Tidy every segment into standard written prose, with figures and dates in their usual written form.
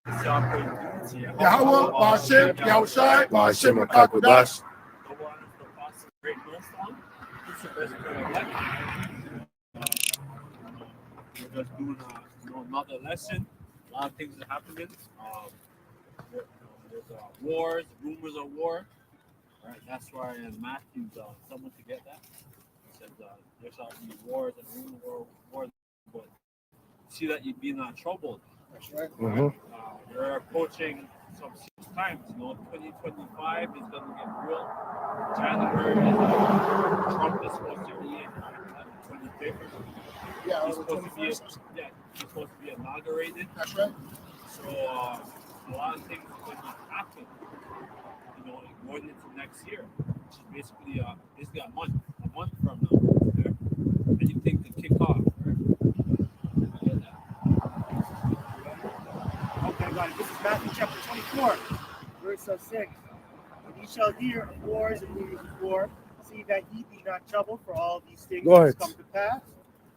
Yahweh, Ba'ashem, Yahushai, Ba'ashem, Akakodash. The one is the Apostle Great Millstone. It's the best prayer of life. We're just doing another lesson. A lot of things are happening. There's wars, rumors of war. Right? That's why in Matthew, someone to get that. It says there shall be wars and rumors of wars, but see that you be not troubled. That's right. We're approaching some serious times. 2025 is going to get real. January is Trump is supposed to be in the 25th. Yeah, He's on the supposed to be 21st. he's supposed to be inaugurated. That's right. So a lot of things are going to happen. Going into next year, which is basically a month from now. Anything could kick off. Okay, guys, this is Matthew chapter 24, verse 6. And ye shall hear of wars and rumors of war. See that ye be not troubled, for all these things must come to pass,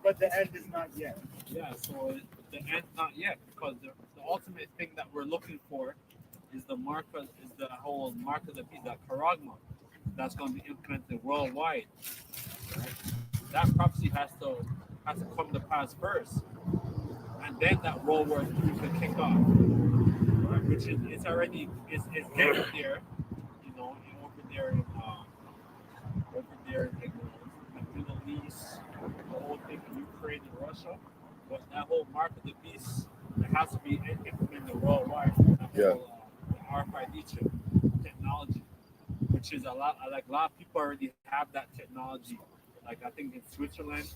but the end is not yet. Yeah, so the end not yet, because the ultimate thing that we're looking for is the whole mark of the beast, that charagma, that's going to be implemented worldwide. Right? That prophecy has to come to pass first, and then that World War III could kick off. Right? Which is it's getting there, over there in the Middle East, the whole thing in Ukraine and Russia. But that whole mark of the beast, it has to be implemented worldwide. The RFID chip technology, which is a lot of people already have that technology. Like I think in Switzerland,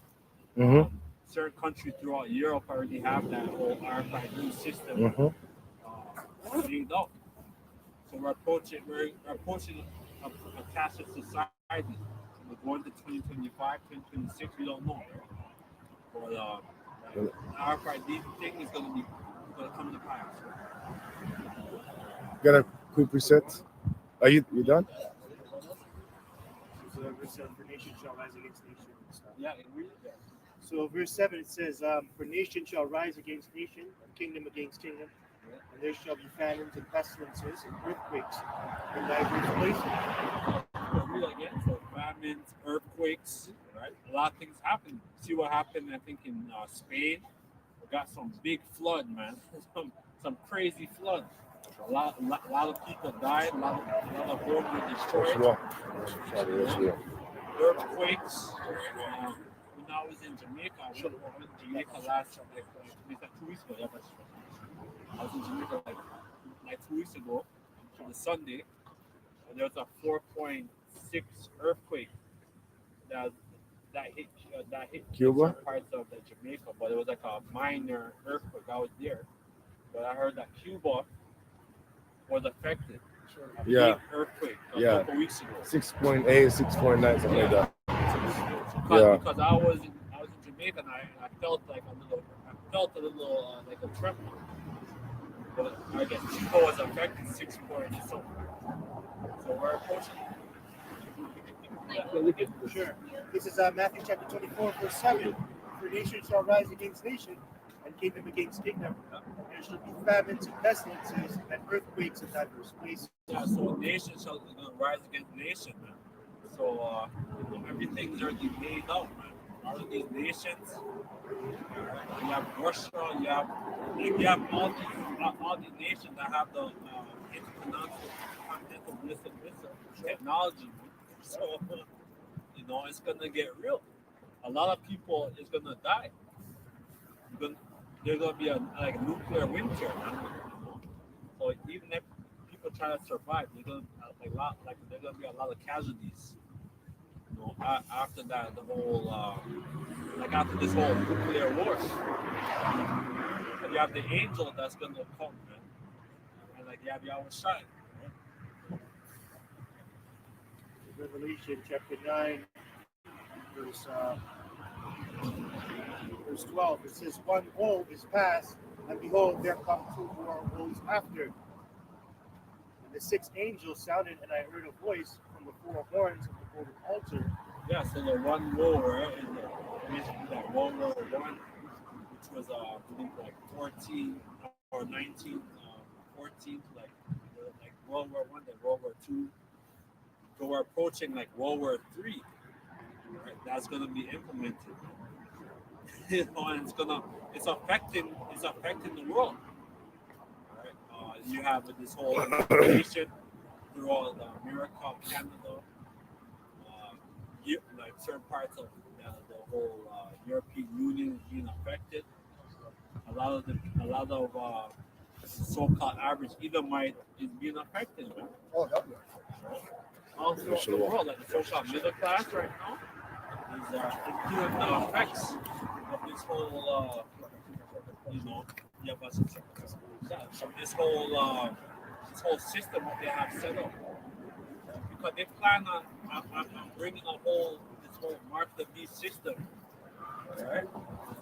certain countries throughout Europe already have that whole RFID system made up. So we're approaching a cashless society. We're going to 2025, 2026. We don't know, but the RFID thing is going to come to pass. Got a quick reset. Are you done? So verse 7, for nation shall rise against nation. Yeah, it really does. So verse 7, it says, for nation shall rise against nation, and kingdom against kingdom. And there shall be famines and pestilences and earthquakes in diverse places. So famines, earthquakes, right? A lot of things happen. See what happened, I think, in Spain. We got some big flood, man. some crazy flood. A lot of people died. A lot of homes were destroyed. Earthquakes. When I was in Jamaica, I went to Jamaica last 2 weeks ago. Yeah, that's right. I was in Jamaica like 2 weeks ago for the Sunday, and there was a 4.6 earthquake that hit Cuba? some parts of the Jamaica, but it was like a minor earthquake. I was there, but I heard that Cuba was affected. Big earthquake a couple weeks ago. 6.8, 6.9, something like that. Because I was in Jamaica and I felt a little like a tremor. But I guess Cuba was affected 6 point something. So we're approaching. Sure. This is Matthew chapter 24, verse 7. For nation shall rise against nation, and kingdom against kingdom. There shall be famines and pestilences and earthquakes in diverse places. Yeah, so nation shall rise against nation, man. So everything's already made up, man. All of these nations, you have Russia, you have all these nations that have the intercontinental ballistic missile technology. So it's gonna get real. A lot of people is gonna die. There's gonna be a nuclear winter, man. So even if people try to survive, there's gonna be a lot of casualties. After that, the whole after this whole nuclear war, you have the angel that's gonna come, man, and you have Yahushai. Revelation chapter 9, verse 12. It says, one woe is past, and behold, there come two more woes after. And the sixth angel sounded, and I heard a voice from the four horns of the golden altar. Yeah, so the one woe, right? And basically that World War I, which was I believe 14 or 19 14 to like World War One, then World War Two. So we're approaching like World War Three. Right? That's gonna be implemented. And it's affecting the world. Right? You have this whole nation throughout America, Canada, like certain parts of the whole European Union is being affected. A lot of so-called average Edomite is being affected. Man. Oh, hell yeah. All throughout the world, like the so-called middle class right now, is feeling the effects of this whole, yeah, but from this whole system what they have set up. Because they plan on bringing this whole market of beast system, right?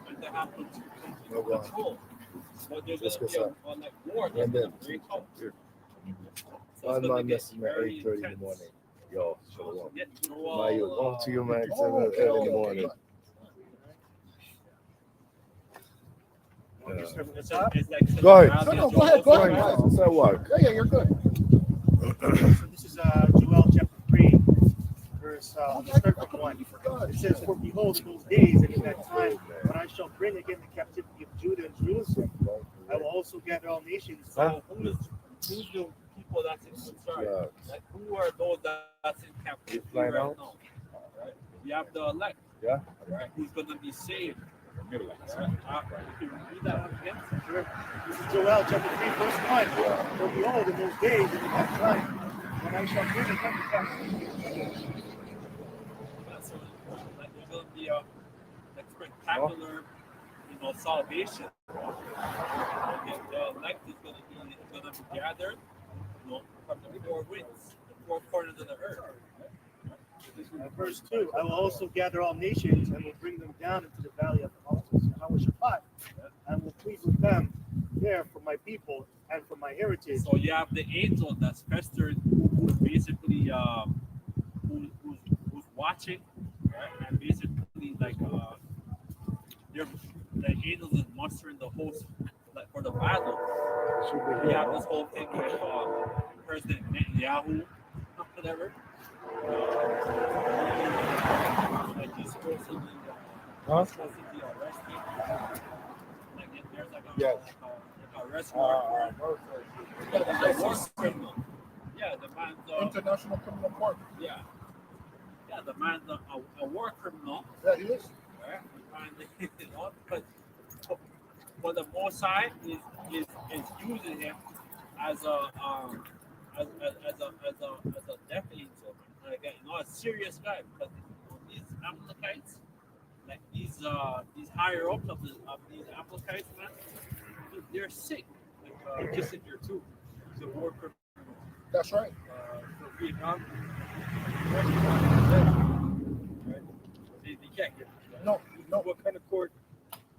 And they have to control. But there's going to be on like war that's going to break out. So One man messaged me at 8:30 in the morning. Yo, shalom. On to you, man. 7 in the morning. Go ahead. No, go ahead. So what? Yeah, you're good. So this is Joel chapter 3, verse 1. It says, "For behold, in those days and in that time, when I shall bring again the captivity of Judah and Jerusalem, I will also gather all nations." So who's the people that's in concern? Yeah. Like who are those that's in captivity flying right out? now? Right? You have the elect. Yeah. Right? Who's going to be saved? Right? If you read that one again. Sure. This is Joel chapter 3, verse 1. "For behold, in those days and in that time, when I shall bring again the captivity of Judah." So, like, there's going to be a spectacular, salvation. The elect is going to be gathered, from the four winds, the four corners of the earth. Verse 2, "I will also gather all nations and will bring them down into the valley of the mountains, and I will Shabbat, and will plead with them there for my people and for my heritage." So you have the angel that's festered, who's basically who's watching, right? And basically the angels is mustering the host like for the battle. We have this whole thing with President Netanyahu, whatever. Like he's supposed to be arrested. Like there's like a arrest warrant for he's a war criminal. Yeah, the man's International Criminal Court. yeah, the man's a war criminal. Yeah, he is. Right? But the Mossad is using him as a death angel, like a serious guy, because these Amalekites, like these higher ups of these Amalekites, man, they're sick. Like Kissinger too, he's a war criminal. That's right. For Vietnam, right? They can't get it. No. What kind of court,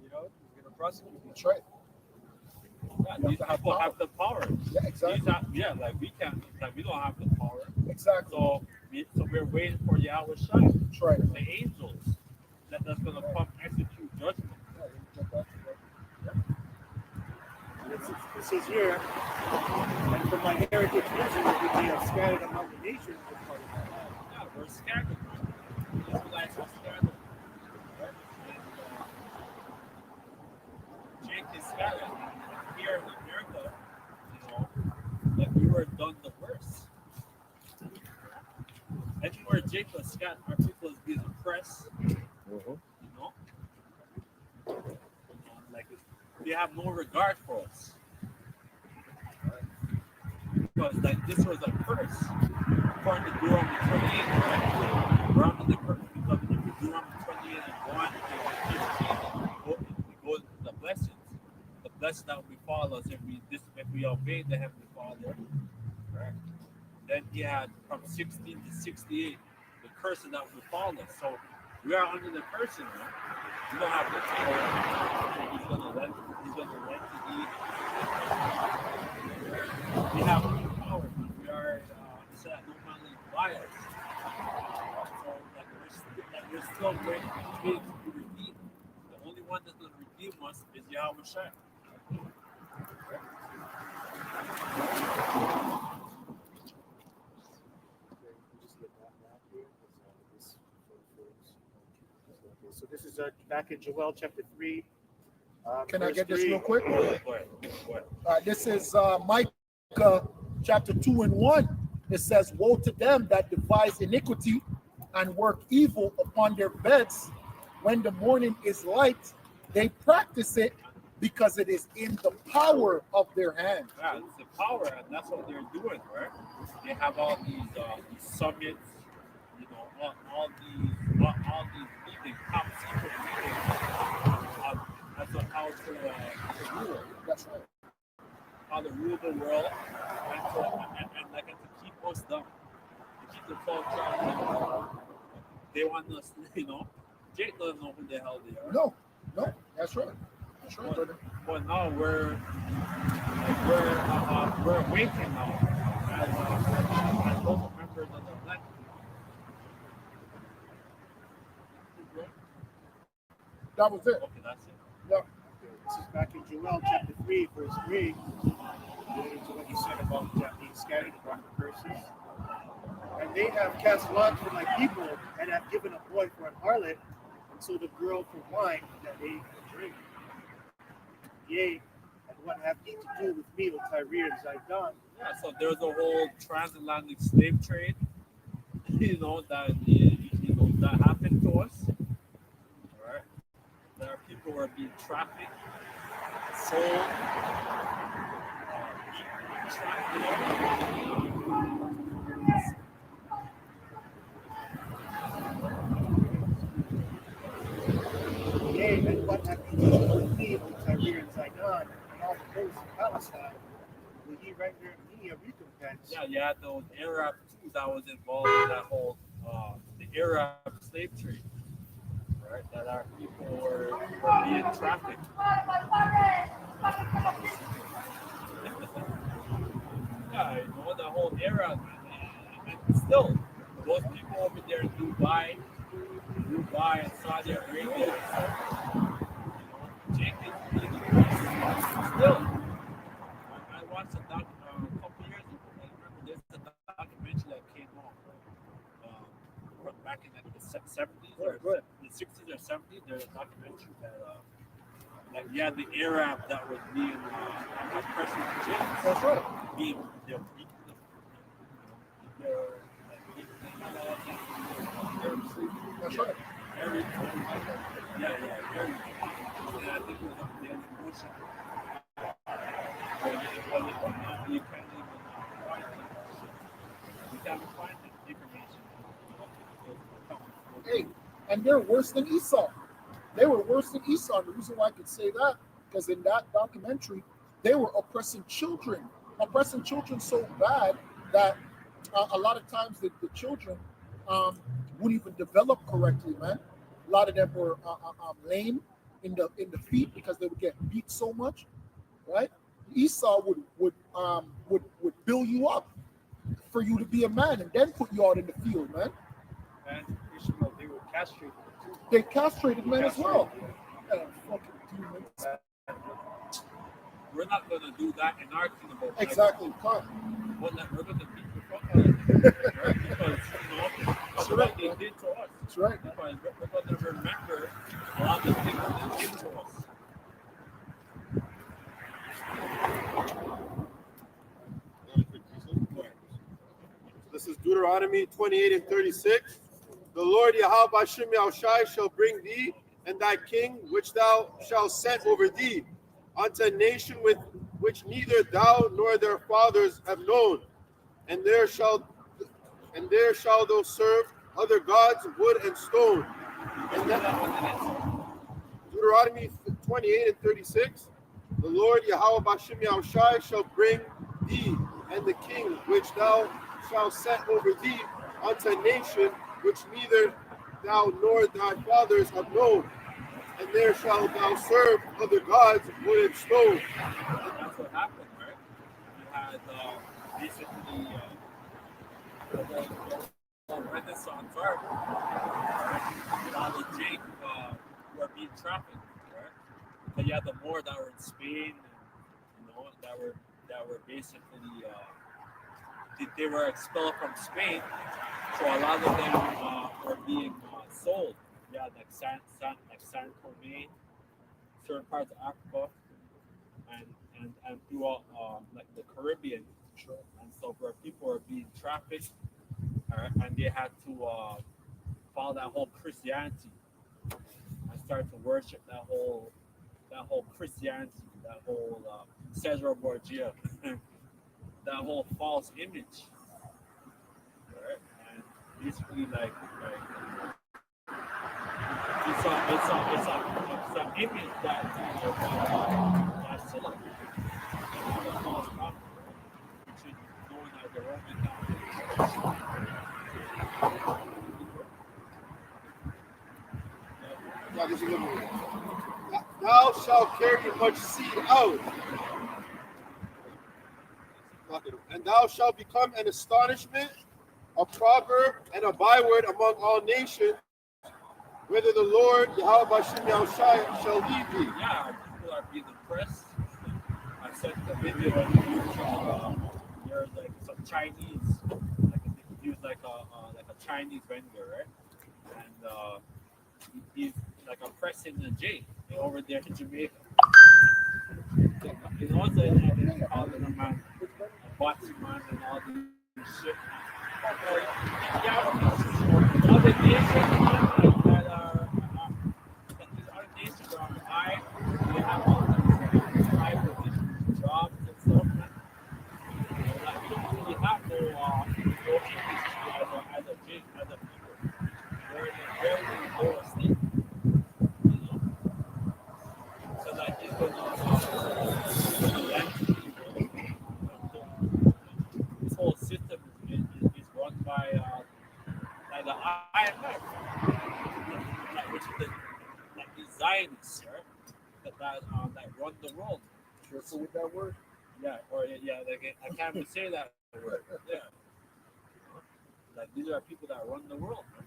he's gonna prosecute? That's right. Yeah, these people have the power. Yeah, exactly. We don't have the power. Exactly. So we're waiting for Yahweh Shai, That's right. the angels that's gonna come execute judgment. It says here, "And for my heritage Israel, which they have scattered among the nations." Yeah, we're scattered. Israelites are scattered. Right? And Jake is scattered. Here in America, like we were done the worst. Everywhere Jake was scattered, our people is being oppressed. Like they have no regard for us. Because like this was a curse. According to Deuteronomy 28, right? We're under the curse because if Deuteronomy 28 and 1 we go into the blessings. The blessing that will befall us if we obey the Heavenly Father. Right? Then he had from 16 to 68 the curses that will befall us. So we are under the curse now. We don't have the power. He's gonna let to eat. We have no power. We are set no manly liars. So we're still waiting to be redeemed. The only one that's gonna redeem us is Yahweh Shai. this is back in Joel chapter 3. Can I verse get this 3. real quick? Go ahead. Go ahead. This is Micah chapter 2 and 1. It says, woe to them that devise iniquity and work evil upon their beds. When the morning is light, they practice it because it is in the power of their hand. Yeah, it's the power, and that's what they're doing, right? They have all these summits, you know, all these meetings, top secret meetings, as to how to rule, That's right. how to rule the world, and like to keep us down, to keep the culture. They want us, you know. Jake doesn't know who the hell they are. No, that's right. That's right, brother. But now we're awakened now as local members of the black. That was it. Okay, that's it. Yeah. This is back in Joel chapter 3, verse 3. Related to what you said about being scattered among the curses. And they have cast lots for my people, and have given a boy for an harlot, and so the girl for wine that they drink. Yea, and what have ye to do with me, O Tyre and Zidon? Yeah, so there's a whole transatlantic slave trade, you know, that that happened to us. All right, there are people who are being trafficked, sold, Yea, and what have ye to do with me, O Tyre and Zidon, and all the coasts of Palestine? Will ye render me a recompense? Yeah, you had those Arab too that was involved in that whole the Arab slave trade, right? That our people were being trafficked. Yeah, you know, the whole era, and still, those people over there in Dubai and Saudi Arabia, you know, Jake is still. I watched a couple years ago. I remember there's a documentary that came on back in the 70s or the 60s or 70s. There's a documentary that yeah, the Arab that was being oppressed in jail. That's right. Being they're beating That's right. everything. Yeah, everything. And I think it was up there in the ocean. You can't even find it. You can't find the information. Hey, and they're worse than Esau. They were worse than Esau. The reason why I could say that, because in that documentary, they were oppressing children so bad that a lot of times the children wouldn't even develop correctly, man. A lot of them were lame in the feet because they would get beat so much, right? Esau would build you up for you to be a man and then put you out in the field, man. And Ishmael, they were castrated too. They castrated men as well. Fucking demons. We're not going to do that in our kingdom. Exactly. Come. We're going to beat the fuck out of them. Right? Because, you know, that's what they did to us. That's right. Because we're going to remember a lot of the things that they did to us. This is Deuteronomy 28 and 36. The Lord Yahweh Hashem Yahushai shall bring thee and thy king, which thou shalt set over thee, unto a nation with which neither thou nor their fathers have known, and there shall thou serve other gods, wood and stone. And that, Deuteronomy 28 and 36. The Lord Yahweh Hashem Yahushai shall bring thee and the king, which thou shalt set over thee, unto a nation which neither thou nor thy fathers have known, and there shalt thou serve other gods, wood and stone. And that's what happened, right? You had basically the Renaissance art, right? And all the Jake were being trafficked, right? But you had the Moors that were in Spain, and, you know, that were basically they were expelled from Spain, so a lot of them were being sold yeah, like San Tomé, certain parts of Africa, and throughout like the Caribbean, Sure. and stuff where people are being trafficked, and they had to follow that whole Christianity and start to worship that whole Christianity, that whole Cesar Borgia, that whole false image, right? And basically it's an image that that's still a false prophet, which is known as the Roman Catholic. Yeah, this is a good one. Thou shalt carry much seed out, and thou shalt become an astonishment, a proverb, and a byword among all nations, whether the Lord Yahweh Bashem Yahushai shall lead thee. Yeah, people are being impressed. I sent the video on YouTube. There's like some Chinese, like he was like a Chinese vendor, right? And he's like oppressing the J over there in Jamaica. You know, so they calling him man, a boxing man, and all this shit. Yeah, other nations that are these other nations are high. They have all these high position jobs and stuff. Like, we don't really have no English as a people. We're in a very low state. You know? So like this whole system is run by the IMF, like, which is the Zionists, right? That run the world. Careful with that word. Yeah, or yeah, like I can't even say that word. Yeah, like these are people that run the world, man.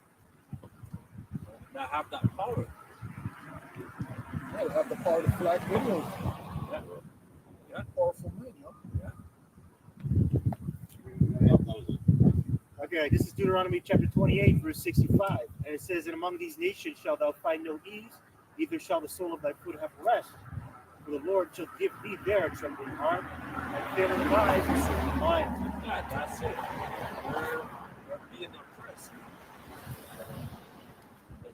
That have that power. Yeah, they have the power to flag videos. Yeah, yeah, Powerful men, you know? yeah. Okay, this is Deuteronomy chapter 28, verse 65. And it says, and among these nations shalt thou find no ease, neither shall the sole of thy foot have rest. For the Lord shall give thee there a trembling heart, and failing eyes, and certain mind. Yeah, that's it. We're being oppressed. The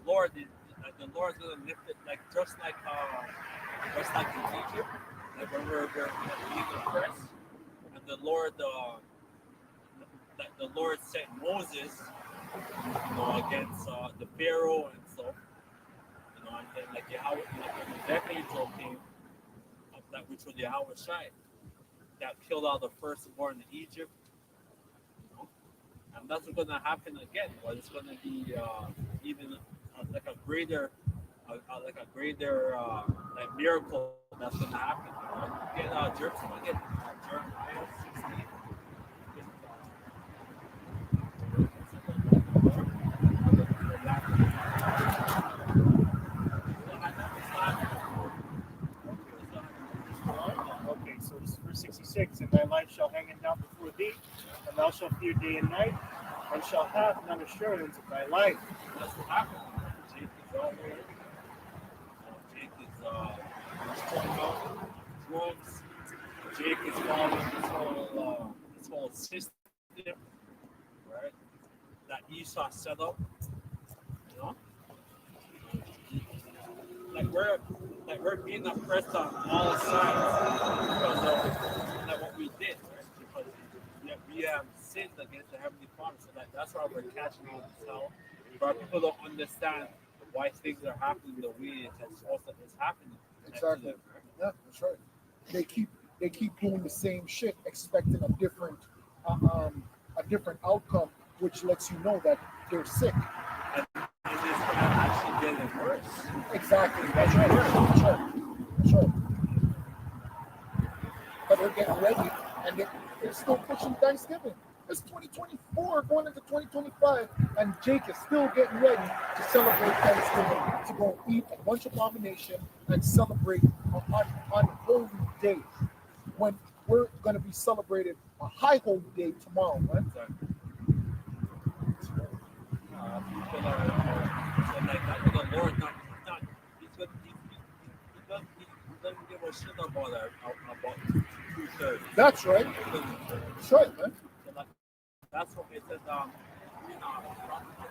Lord's gonna lift it like just like in Egypt, like when we're being oppressed, and the Lord sent Moses, against the Pharaoh and stuff, and then like Yahweh, like when the death angel came, that which was Yahweh Shai, that killed all the firstborn in Egypt, and that's what's gonna happen again. But it's gonna be even like a greater like miracle that's gonna happen. Get Jeremiah 16. Okay, so this is verse 66. And thy life shall hang it down before thee, and thou shalt fear day and night, and shalt have none assurance of thy life. That's what happened. Jake is all there. Jake is talking about drugs. Jake is following this whole system, right? That Esau set up. You know? Like we're being oppressed on all sides because of like what we did, right? Because we have sinned against the Heavenly Father. So that's why we're catching on this hell. But people don't understand why things are happening the way it's happening. Exactly. Yeah, that's right. They keep doing the same shit, expecting a different outcome, which lets you know that they're sick. And it's actually getting worse. Exactly. That's right. That's right. That's right. But they're getting ready, and they're still pushing Thanksgiving. It's 2024 going into 2025, and Jake is still getting ready to celebrate Thanksgiving, to go eat a bunch of abomination and celebrate on holy days, when we're going to be celebrating a high holy day tomorrow, right? People are like that, the Lord he's he doesn't give a shit about about 2/3. That's right. That's right, man. So that's what it says.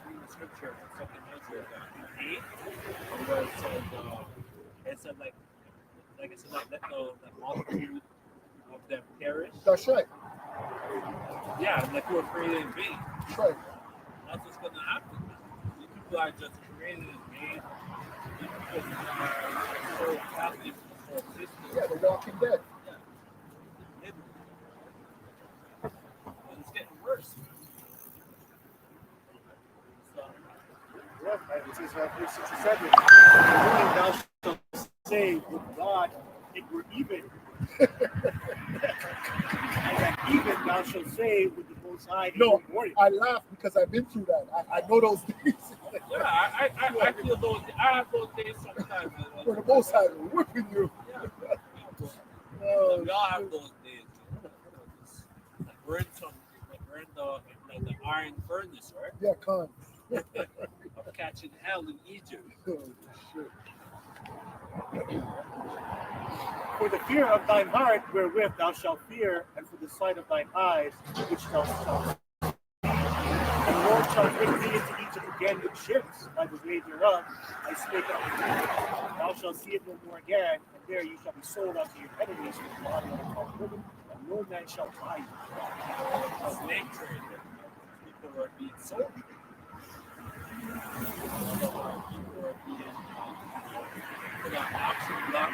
In the scripture, second Ezra 8, where it said like it said that let the multitude of them perish. That's right. Yeah, like we were created in vain. That's right. That's what's gonna happen. These people are just created in vain. These people are so captive for existence. Yeah, the Walking Dead. Yeah. And it's getting worse. So, Yeah, it says verse 67. Thou shalt say with God, it were even. And that even thou shalt say with the Most High. No, I laugh because I've been through that. I know those days. yeah, I feel those. I have those days sometimes. For the Most High, whipping you. Yeah. Oh, We all have those days. Like we're in the iron furnace, right? yeah, con. Of catching hell in Egypt. Oh, shit. For the fear of thine heart wherewith thou shalt fear, and for the sight of thine eyes which thou shalt. And the Lord shall bring thee into Egypt again with ships by the way thereof. I spake unto thee. Thou shalt see it no more again, and there you shall be sold unto your enemies for the body of the living, and no man shall buy you. Slave trade. People were being sold. People were being put on auction block.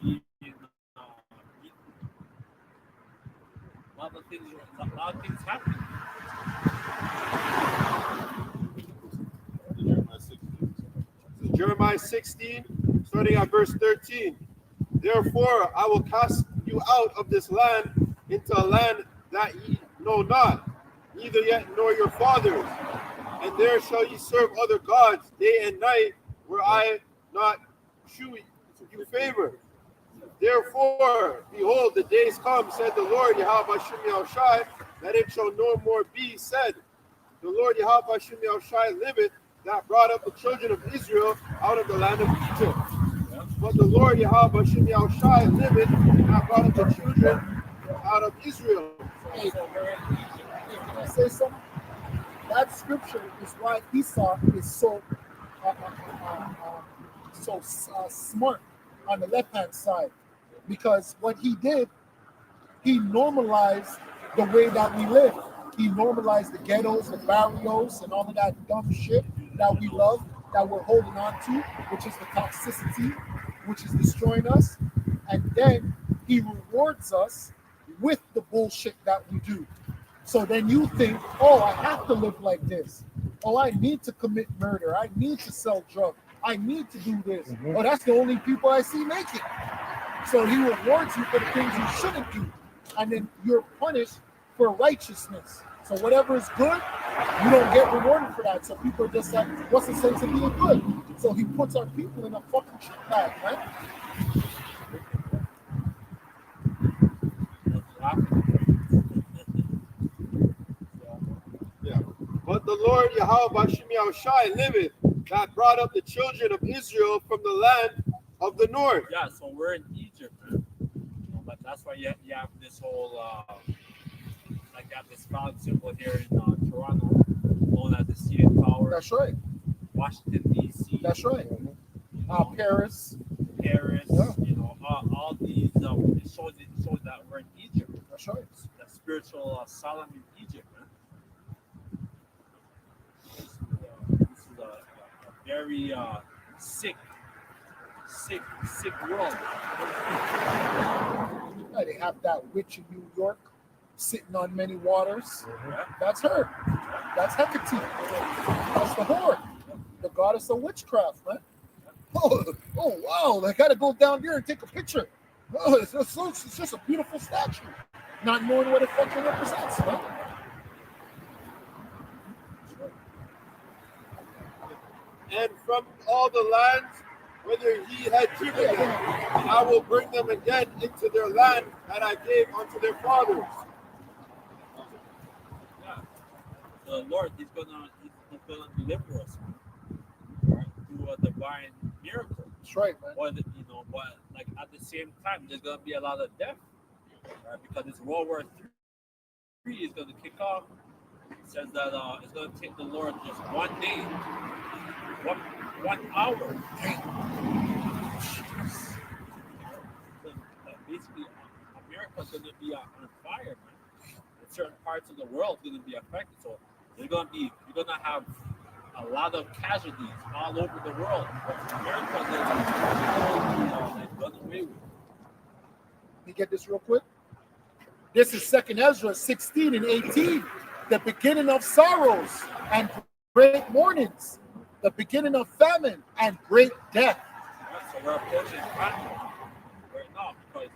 Being eaten. A lot of things happen. Jeremiah 16, starting at verse 13. Therefore, I will cast you out of this land into a land that ye know not, neither yet nor your fathers. And there shall ye serve other gods day and night, where I not shew you favor. Therefore, behold, the days come, said the Lord Yahweh Hashem Yahushai, that it shall no more be said, the Lord Yahweh Hashem Yahushai liveth, that brought up the children of Israel out of the land of Egypt. But the Lord Yahweh Hashem Yahushai liveth, that brought up the children out of Israel. Hey, can I say something? That scripture is why Esau is so smart on the left-hand side. Because what he did, he normalized the way that we live. He normalized the ghettos, the barrios, and all of that dumb shit that we love, that we're holding on to, which is the toxicity, which is destroying us. And then he rewards us with the bullshit that we do. So then you think, oh, I have to live like this. Oh, I need to commit murder. I need to sell drugs. I need to do this. Mhm. Oh, that's the only people I see make it. So he rewards you for the things you shouldn't do. And then you're punished for righteousness. So whatever is good, you don't get rewarded for that. So people are just like, what's the sense of being good? So he puts our people in a fucking shit bag, man. Yeah. But the Lord Yahweh Hashem Yahushai liveth, that brought up the children of Israel from the land of the north. Yeah, so we're in Egypt, man. But that's why you have this whole, like you have this proud symbol here in Toronto, known as the CN Tower. That's right. Washington, D.C. That's right. Paris. Paris, Yeah. you know, all these, it shows that we're in Egypt. That's right. The spiritual asylum in Egypt, man. This is a very sick world. Yeah, they have that witch in New York sitting on many waters. Yeah. That's her. That's Hecate. That's the whore. The goddess of witchcraft, man. Oh wow. I gotta go down there and take a picture. Oh, it's just a beautiful statue. Not knowing what it fucking represents, man. And from all the lands, whether he had driven them, I will bring them again into their land that I gave unto their fathers. Yeah. The Lord, he's gonna gonna deliver us, right, through a divine miracle. That's right, man. But but like at the same time, there's gonna be a lot of death, right? Because this World War III is gonna kick off. It says that it's gonna take the Lord just one day, one hour. Basically, America's gonna be on fire, man. And certain parts of the world gonna be affected. So you're gonna have a lot of casualties all over the world. America is done away with. Let me get this real quick. This is 2nd Ezra 16 and 18. The beginning of sorrows and great mournings. The beginning of famine and great death. Right, so we're approaching famine right now because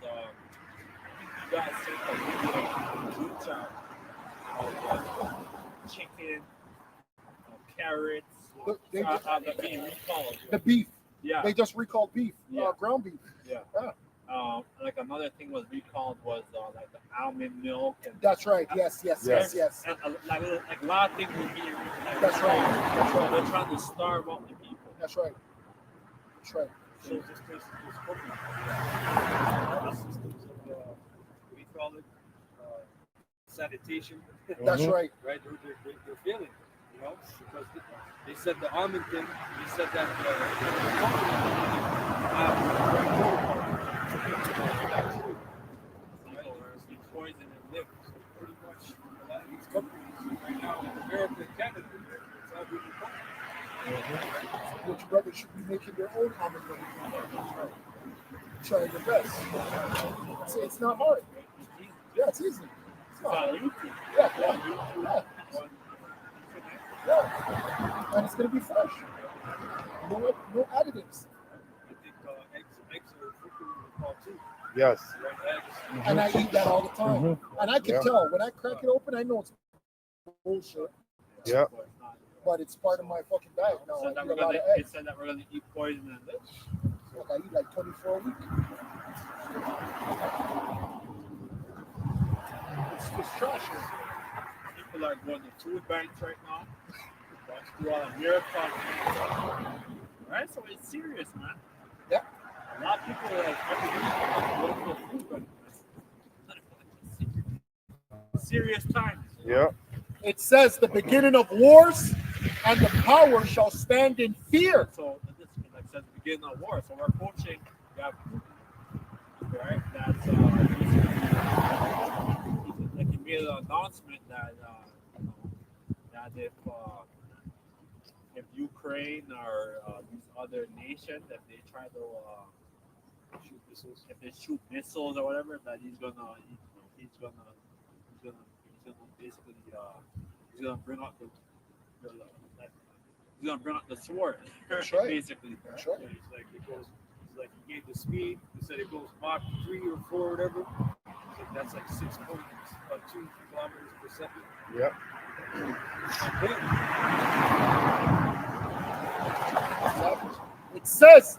you guys said that we did a good job of chicken, carrots, being recalled. The beef. Yeah. They just recalled beef. Yeah. Ground beef. Yeah. Yeah. Like another thing was recalled was like the almond milk and That's right. Yes. and, like a lot of things were being like, That's right. That's right. They're trying to starve out the people. That's right. That's right. Shows this place is cooking. Systems of what do you call it? Sanitation. That's right. Right? They're failing. You know, because they said the almond thing. They said that poison and live. So pretty much a lot of these companies right now in America and Canada, it's all being Which brothers should be making their own almond milk. Trying their best. It's not hard. Yeah, it's easy. It's not hard. Yeah. And it's gonna be fresh. No additives. I think eggs are frequently called too. Yes. Right, eggs. And I eat that all the time. And I can tell when I crack it open, I know it's bullshit. Yeah. But it's part of my fucking diet now. So I that eat we're a lot gonna, of it eggs. said that we're gonna eat poison and this. Look, I eat like 24 a week. It's trash. People are going to food banks right now. Watch through all the miracles. Right? So it's serious, man. Yeah. A lot of people are like every week going to a food bank. Serious times. Yeah. It says the beginning of wars and the power shall stand in fear. So this is like says the beginning of war. So we're approaching. We have Putin, right? That's like he made an announcement that that if Ukraine or these other nations, if they try to shoot missiles, if they shoot missiles or whatever, that he's gonna basically he's gonna bring out the he's gonna bring out the sword. That's right. Basically. That's right. It's like it goes. It's like he gave the speed. He said it goes Mach 3 or 4 or whatever. So that's like 6 points, 2 kilometers per second. Yeah. It says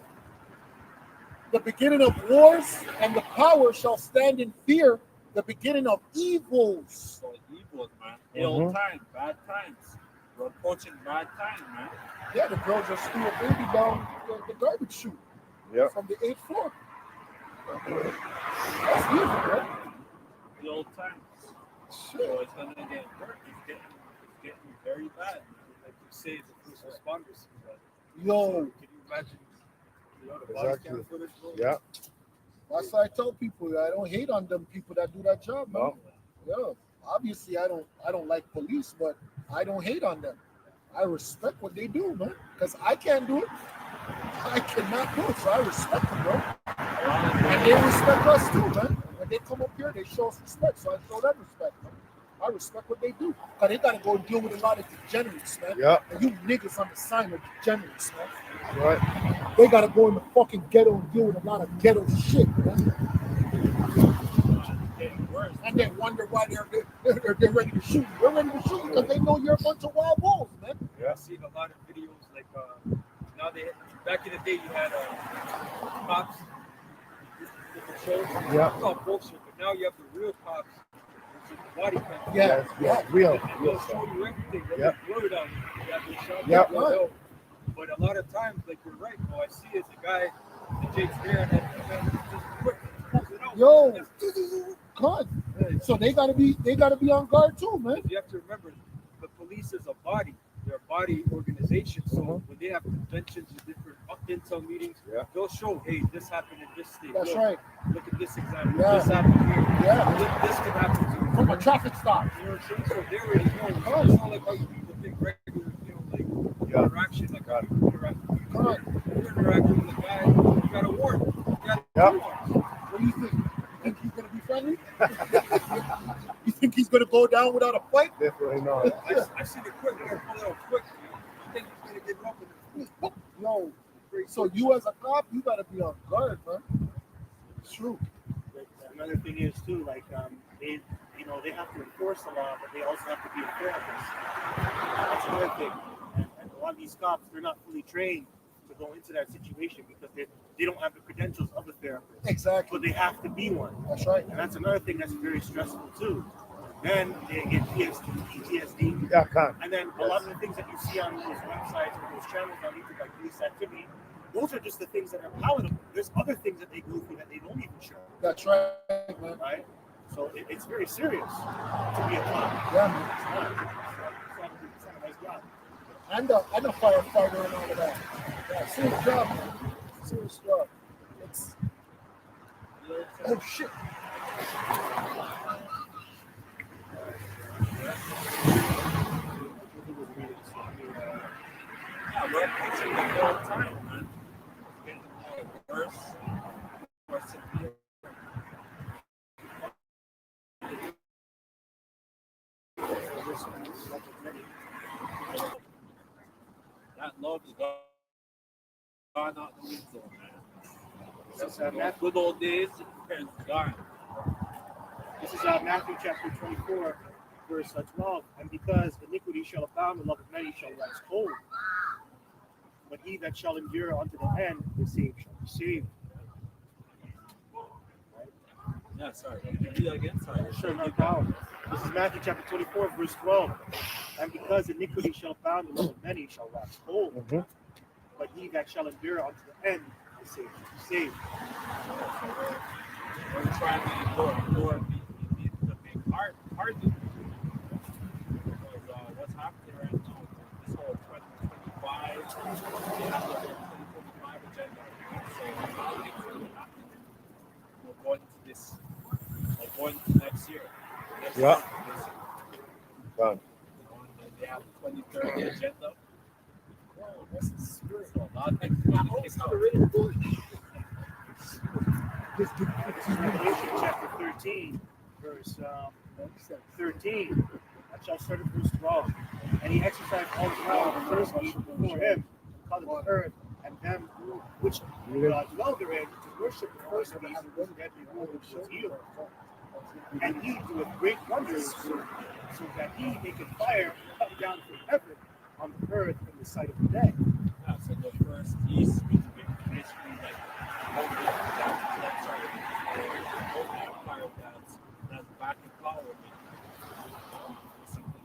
the beginning of wars and the power shall stand in fear. The beginning of evils. So evils, man. Ill times, bad times. We're approaching bad times, man. Yeah, the girl just threw a baby down the garbage chute from the 8th floor. That's evil, right? Ill times. Shit. So it's gonna get worse. It's getting very bad. Like you say, the first responders. Yo, Can you imagine? The body Exactly. cam footage, bro? Yeah. that's why I tell people I don't hate on them people that do that job, man. Yeah, obviously I don't like police, but I don't hate on them. I respect what they do, man, because I can't do it. I cannot do it, so I respect them, bro. And they respect us too, man. When they come up here, they show us respect, so I show them respect, man. I respect what they do, because they got to go deal with a lot of degenerates, man. Yeah. And you niggas on the sign of degenerates, man. Right. They got to go in the fucking ghetto and deal with a lot of ghetto shit, man. Getting worse. And then wonder why they're ready to shoot you. They're ready to shoot you because they know you're a bunch of wild bulls, man. Yeah. I've seen a lot of videos like now they back in the day you had cops different shows. Yeah. It's all bullshit, but now you have the real cops. pictures of body cam. Yeah, Yes, real They'll stuff. show you everything. They'll Yep. get blurred out. Yeah, they shot Yep. you, they'll- But a lot of times, like you're right, bro. I see it's a guy, the Jake's there, and then just quick, pulls it out. Yo. Just- God. So they gotta be on guard too, man. You have to remember, the police is a body. They're a body organization. So Mhm. when they have conventions and different intel meetings, Yeah. they'll show, hey, this happened in this state. That's Look, right. Look at this example. Yeah. This happened here. Yeah. This can happen to you. From a traffic stop. You know what I'm saying? So they already know. It's not like how you people think regular, like Yeah. interaction, like how you interact with people. Correct. You're interacting with a guy, you got a warrant. You got Yep. two warrants. What do you think? You think he's gonna be friendly? You think he's gonna go down without a fight? Definitely not. I see the quick, they're pull out quick. I think he's gonna get up and No. So you as a cop, you gotta be on guard, man. It's true. Another thing is too, like they, they have to enforce the law, but they also have to be a therapist. That's another thing. And a lot of these cops, they're not fully trained to go into that situation because they don't have the credentials of a therapist, Exactly. but they have to be one. That's right. And that's another thing that's very stressful too. Then they get PTSD. Yeah, can't. And then a lot of the things that you see on those websites or those channels on YouTube, like police activity, those are just the things that are palatable. There's other things that they go through that they don't even show, That's right, man. right? So it's very serious to be a cop. Yeah, man. It's not a nice job. And a firefighter and all of that. Yeah, serious job, man. Serious job. It's oh shit. yeah, we're approaching the whole time, man. It's getting more worse, more severe. That love is gone out the window, man. This is, Those good old days is gone. This is Matthew chapter 24, verse 12. And because iniquity shall abound, the love of many shall wax cold. But he that shall endure unto the end, the same shall be saved. Yeah, sorry. Can you do that again? Sorry. Sure, no problem. This is Matthew chapter 24, verse 12. And because iniquity shall abound, the love of many shall wax cold. Mhm. But he that shall endure unto the end, the same shall be saved. We're trying to ignore the big hard because what's happening right now, this whole 2025, they have the whole 2025 agenda. So now things really happening. We're going to this, like going to next year. Next Yeah. year, basically. Done. And they have the 2030 agenda. That's the spirit. So a lot of things are going to kick out. This is Revelation chapter 13, verse 13. I shall start at verse 12. And he exercised all the power of the first beast before him, and called it the earth, and them which dwell therein to worship the first beast, whose deadly wound was healed. And he doeth great wonders, so that he maketh fire come down from heaven on the earth in the sight of the dead. Yeah, so the first piece is basically like holding empire that's back in power. Basically,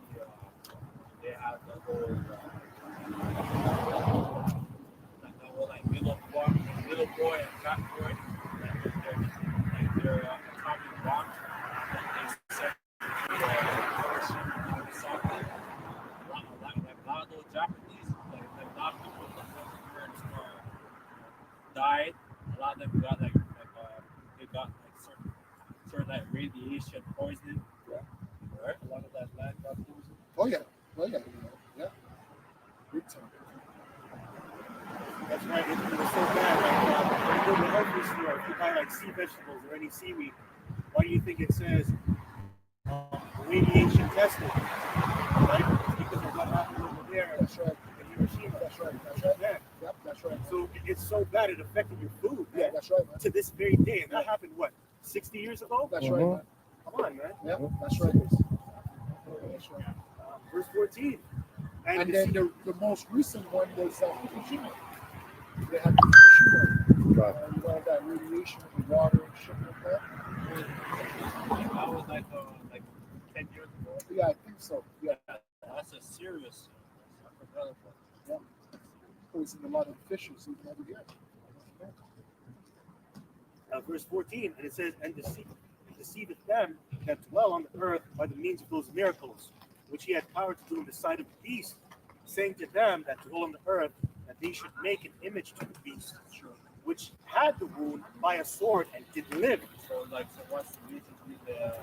they have the whole like little boy and fat boy, like their atomic bomb that they set something. Like a lot of those Japanese, like a lot of people that died. A lot of them got they got like certain like radiation poisoning. Yeah. Right. A lot of that land got poisoned. Oh yeah. Oh yeah. Yeah. Big time. That's right. It was so bad. Like, when you go to the health store, if you buy like sea vegetables or any seaweed, why do you think it says radiation tested? Right? It's because of what happened over there That's right. in Hiroshima. That's right. That's right. Yeah. Yep. That's right. So it's so bad it affected your food. Yeah. Man. That's right, man. To this very day, and that happened what 60 years ago? That's right, man. Come on, man. Yeah. That's right. That's right. Verse 14. And then the most recent one was Fukushima. They had Fukushima. Right. You know, that radiation in the water and shit like that. That was like was in a lot of fishes even over here. Verse 14, and it says, and deceiveth them that dwell on the earth by the means of those miracles, which he had power to do in the sight of the beast, saying to them that dwell on the earth, that they should make an image to the beast, which had the wound by a sword and did live. So what's the reason the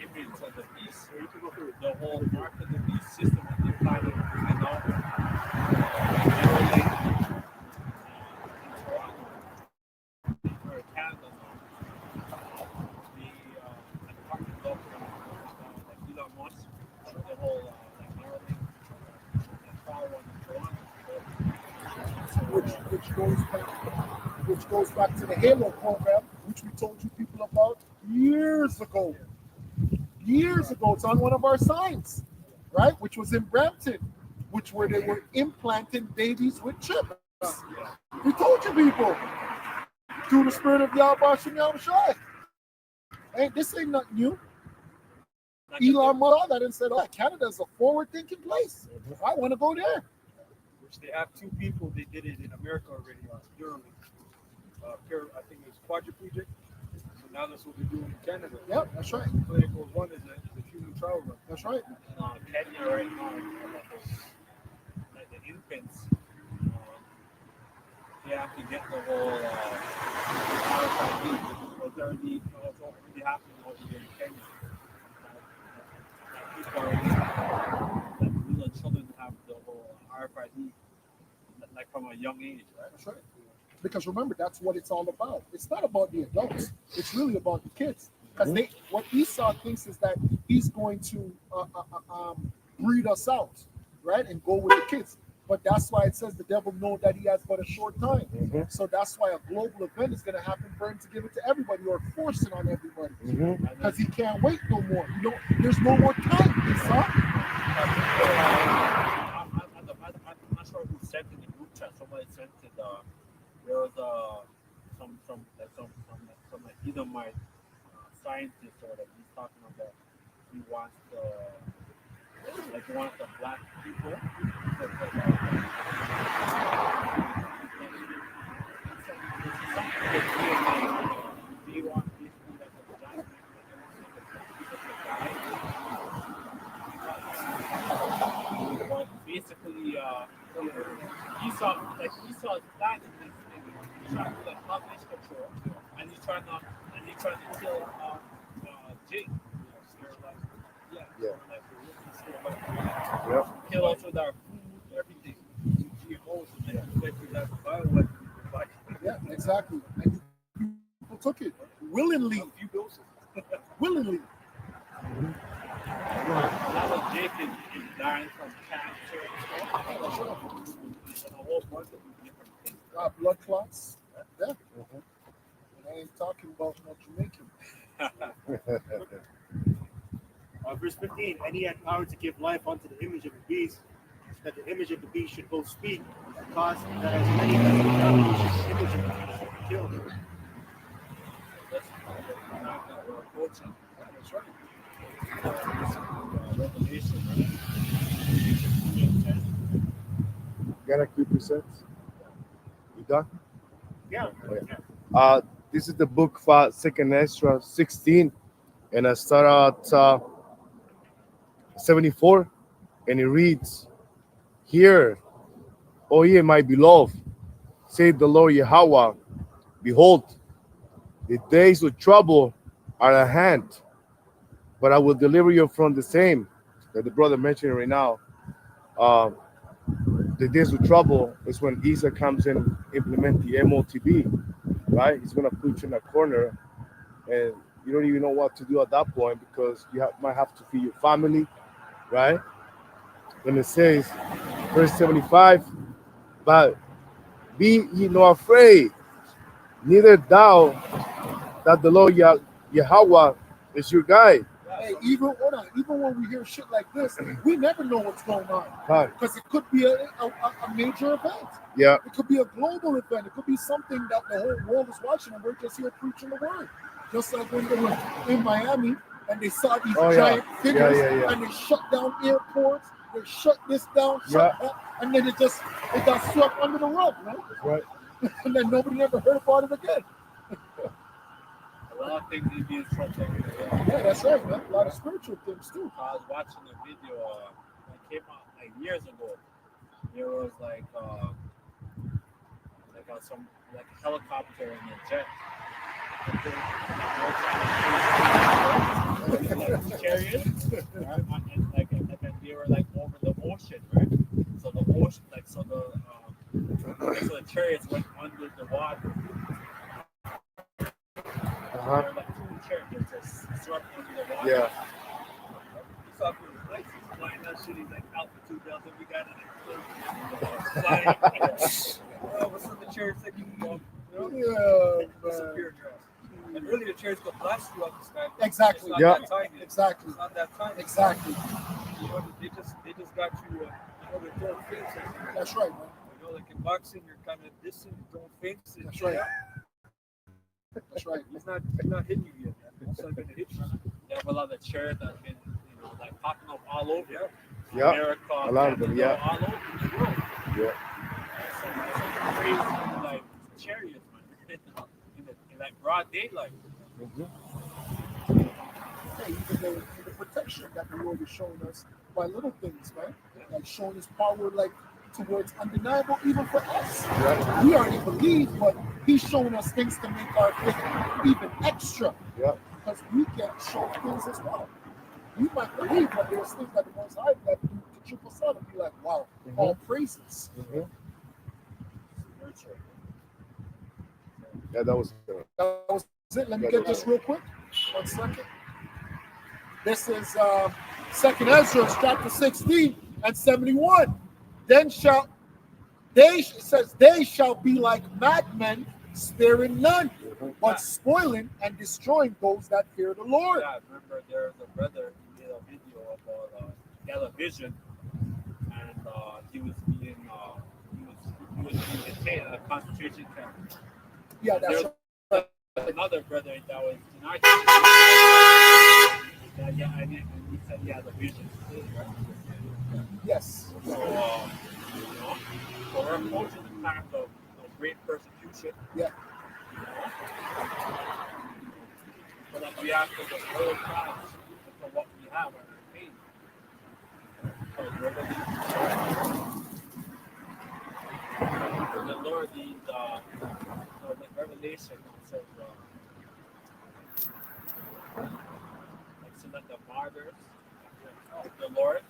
image of the beast? So you can go through the whole mark of the beast system that they find in or Canada now. The department of Elon Musk, the whole Maryland, and follow on Toronto. Which goes back to the Halo program, which we told you people about years ago. Years ago, it's on one of our signs, right? Which was in Brampton, where they were implanting babies with chips. We told you people through the spirit of Yahweh Shem Yahushai. Hey, this ain't nothing new. Elon Musk saw that and said, "Oh, Canada is a forward-thinking place. I want to go there." Which they have 2 people. They did it in America already. Neuralink. I think it was quadriplegic. So now that's what they're doing in Canada. Yep, that's right. Clinical one is a human trial run. That's right. Kenya right now, like the infants, they have to get the whole RFID, what's already happening over here in Kenya. People are little children have the whole RFID, like from a young age, right? That's right. Because remember, that's what it's all about. It's not about the adults. It's really about the kids. Because what Esau thinks is that he's going to breed us out, right, and go with the kids. But that's why it says the devil knows that he has but a short time. So that's why a global event is going to happen for him to give it to everybody or force it on everybody. Because he can't wait no more. There's no more time, Esau. I'm not sure who sent in the group chat. Somebody sent it. There was some Edomite scientist or whatever. He's talking about he wants the black people. He wants basically like a black people basically Esau's plan is he's trying to do like population control, and he's trying to kill Jake. Kill us with our food, everything. GMOs and everything. Yeah, exactly. And people took it willingly. Willingly. Now that Jake is dying from cancer and a whole bunch of different things. Blood clots. Yeah. And I ain't talking about no Jamaican. Verse 15, and he had power to give life unto the image of the beast, that the image of the beast should both speak, and cause that as many as the image of the beast should be killed. That's not that we're approaching. That's right. Revelation. Gotta keep your sense. You done? Yeah. This is the book for 2nd Ezra 16, and I start at 74, and it reads, "Hear, O ye my beloved, saith the Lord Yahweh, behold, the days of trouble are at hand, but I will deliver you from the same." That the brother mentioned right now. The days of trouble is when Isa comes in and implement the MOTB, right? He's gonna put you in a corner, and you don't even know what to do at that point because you might have to feed your family, right? Then it says, verse 75, "But be ye not afraid, neither thou, that the Lord Yahweh is your guide." Hey, even when we hear shit like this, we never know what's going on. Right. Because it could be a major event. Yeah. It could be a global event. It could be something that the whole world is watching and we're just here preaching the word. Just like when they were in Miami and they saw these giant figures and they shut down airports they shut this down, shut that, and then it got swept under the rug, man. Right. And then nobody ever heard about it again. A lot of things need to be instructed. Yeah, that's right, man. A lot of spiritual things too. I was watching a video that came out like years ago. There was like some like a helicopter and a jet. Like chariots, right? And they were like over the ocean, right? So the ocean, so the chariots went under the water. There were like two chariots just swept under the water. Yeah. He's up in the place. He's flying that shit. He's like altitude down there. We got it. Flying. What's up the chariots that you can go? Yeah, Disappear your ass. And really, the chariots go blast you out the sky. Exactly. It's not Yeah. that time yet. exactly, It's not that time. exactly. You know, they just got you. They're throwing feints at you. That's right, man. You know, like in boxing, you're kind of distant, throwing feints. That's right. That's right. He's not hitting you yet. Man. He's not gonna hit you. There have a lot of chariots that have been, like popping up all over. Yeah. America, A lot of them, Canada, yeah. all over the world. Yeah. Some crazy like chariots, man. in like broad daylight. Hey, even the protection that the Lord is showing us by little things, man. Like showing His power, like towards undeniable, even for us. Right. We already believe, but He's showing us things to make our faith even extra. Yeah. Because we get shown things as well. You might believe, but there's things that the Most High that do to trip us out and be like, wow, all praises. Yeah, that was That was it. Let me get this real quick. 1 second. This is 2nd Ezra, chapter 16 and 71. Then it says, they shall be like madmen, sparing none, but spoiling and destroying those that fear the Lord. Yeah, I remember there was a brother who did a video about television, and he was being detained at a concentration camp. Yeah, that's There's another brother that was in our and he said he had a vision. yes. So, so we're approaching the time of great persecution. Yeah. But like we have to the whole time for what we have on our faith. The Lord needs the revelation says like so that the martyrs of the Lord.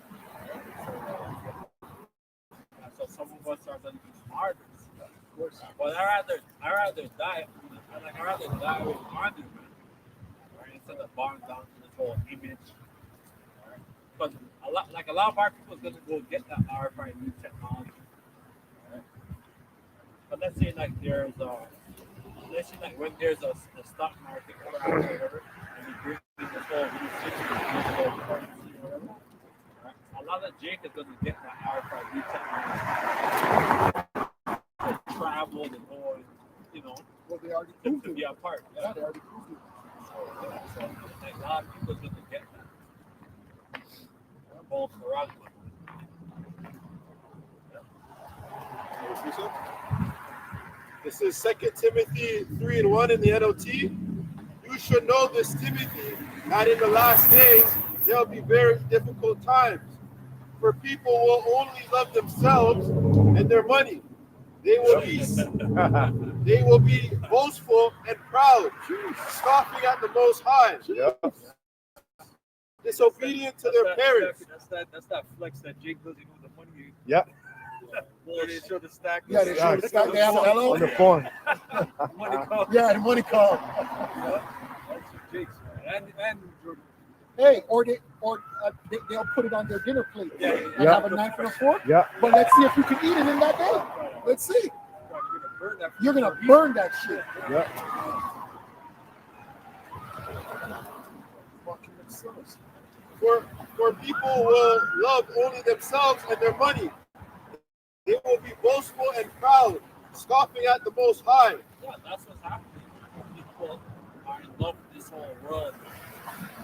So some of us are going to be martyrs. But I rather die. I'd rather die with monument, right? Instead of bowing down to this whole image. Right? But a lot of our people is going to go get that RFID technology. Right? But let's say like when there's a stock market crash or whatever, and you bring in this whole new system, digital currency or whatever. Right? A lot of Jake is going to get that RFID technology. Travel and go, Well, they already to proved be it. a part. Yeah, they already proved it. So like, a lot of people are going to get that. Both for us. This is 2 Timothy 3:1 in the NLT. You should know this, Timothy, that in the last days there will be very difficult times. For people will only love themselves and their money. They will be boastful and proud, scoffing at the Most High, disobedient to their parents. That's that flex that Jake does. You know the money. Yeah. Where they show the stack. Yeah, they show the stack. They have a hello. on the phone. Money call. Yeah, the money call. That's Jake's, man. And Jordan. Hey, they'll put it on their dinner plate and Yeah. have a knife and a fork. Yeah. But let's see if you can eat it in that day. Let's see. You're gonna burn that shit. Yeah. Fucking themselves. For people will love only themselves and their money. They will be boastful and proud, scoffing at the Most High. Yeah, that's what's happening. People are in love with this whole world.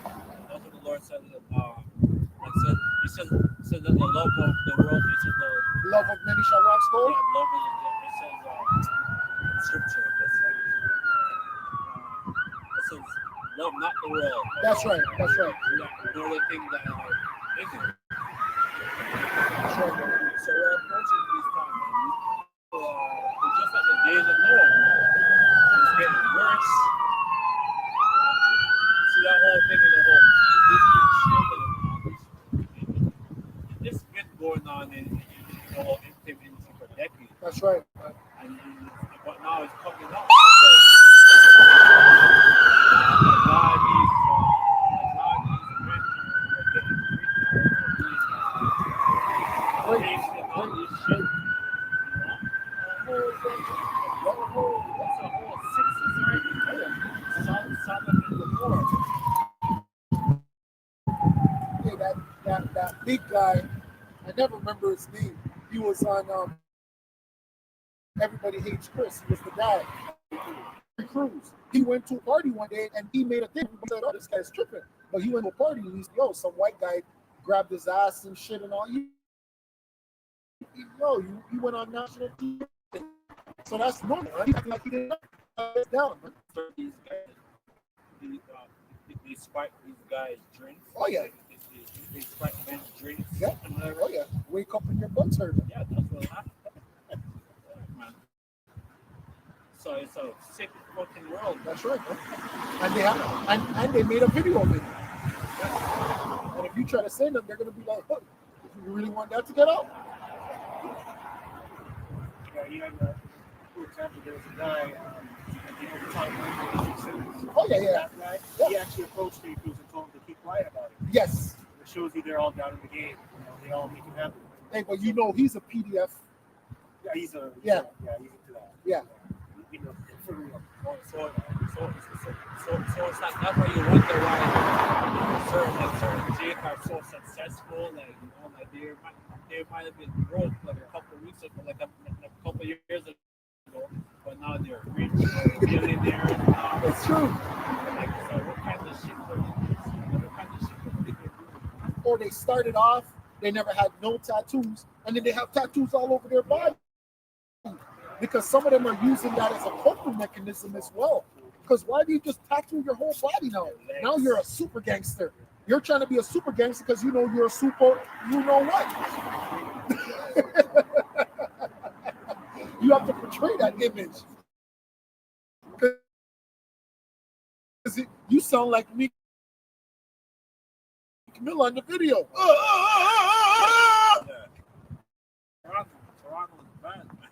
That's what the Lord said. He said that the love of the world. This is the Love of many shall wax cold. yeah, love of the. It says scripture. It says love not the world. That's right. That's right. Nor the things that are in it. That's right. So we're approaching these times, man. It's just like the days of Noah, man. It's getting worse. See that whole thing with the whole Disney shit. It's been going on in the whole intimacy for decades. That's right. But now it's coming up. Yeah, that big guy. I never remember his name. He was on Everybody Hates Chris. He was the guy. Cruz. He went to a party one day and he made a thing. He said, "Oh, this guy's tripping." But he went to a party and he's, "Yo, some white guy grabbed his ass and shit and all." You went on national TV. So that's normal. Right? Like he didn't down. Man. These guys, they spike these guys' drinks. Oh yeah. They spike men's drinks. Yeah. Oh yeah. Wake up and your butt's hurting. Yeah, that's what happened. Man. So it's a sick fucking world. That's right, man. And they have, and they made a video of it. And if you try to send them, they're gonna be like, "Look, if you really want that to get out." Yeah, for example, there was a guy, Oh yeah. that guy, he actually approached Steve Cruz and told him to keep quiet about it. Yes. It shows you they're all down in the game. You know, they all make him happy. Hey, but you know he's a PDF. Yeah, he's into that. Yeah. You know, for real. So it's like that's why you wonder why certain Jake are so successful. Like they might have been broke like a couple of weeks ago, like a couple of years ago, but now they're rich, billionaires. It's true. Like, so what kind of shit are they doing? Or they started off, they never had no tattoos, and then they have tattoos all over their body. Because some of them are using that as a coping mechanism as well. Because why do you just tattoo your whole body now? Now you're a super gangster. You're trying to be a super gangster because you know you're a super, you know what? You have to portray that image. Because you sound like me Camilla in the video. Toronto is bad, man.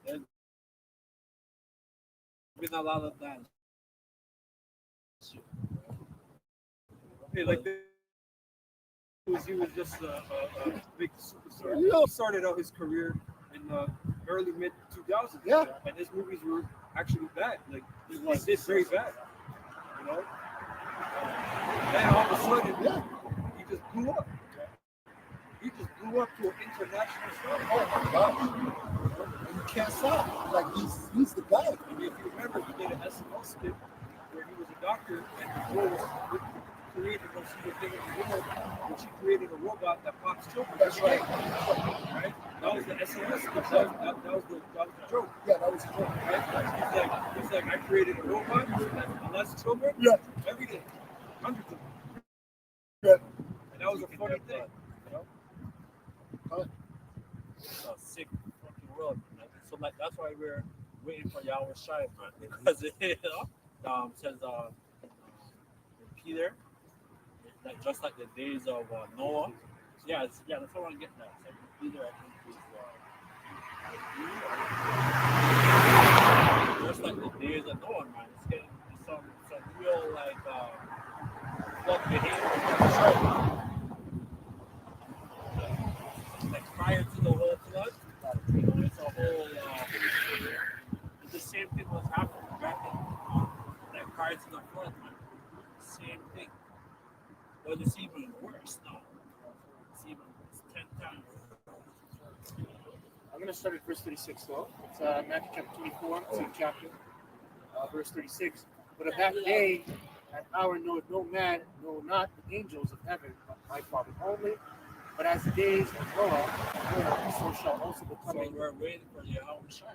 There's been a lot of that. Hey, like he was just a big superstar. Yeah. He started out his career in the early mid 2000s. Yeah. And his movies were actually bad. Like he did very bad. You know. Then all of a sudden, he just blew up. He just blew up to an international star. Oh my gosh. You can't stop. Like he's the guy. I mean, if you remember, he did an SNL skit where he was a doctor and he was creating those thing in the world, which he created a robot that pops children. That's right. Right? That was the SNL skit. That was the joke. Yeah, that was cool. Right? He's like, I created a robot that molests children every day. Hundreds of them. Yeah. And that was a funny thing. You know? It's a sick fucking world, man. So like that's why we're waiting for Yahweh Shai, man, because it says Peter, like just like the days of Noah. Yeah, that's what I'm getting at. It's like Peter, I think is just like the days of Noah, man. It's getting some real like flood behavior. Like prior to the whole flood, it's a whole. It's the same thing was happening back in, like prior to the flood, man. Same thing, but it's even worse now. It's 10 times. I'm to start at verse 36, though. It's Matthew chapter 24, same chapter, verse 36. But of that day and hour knoweth no man, no, not the angels of heaven, but my Father only. But as the days of Noah were, so shall also the So coming. we're waiting for the Yahweh Shai,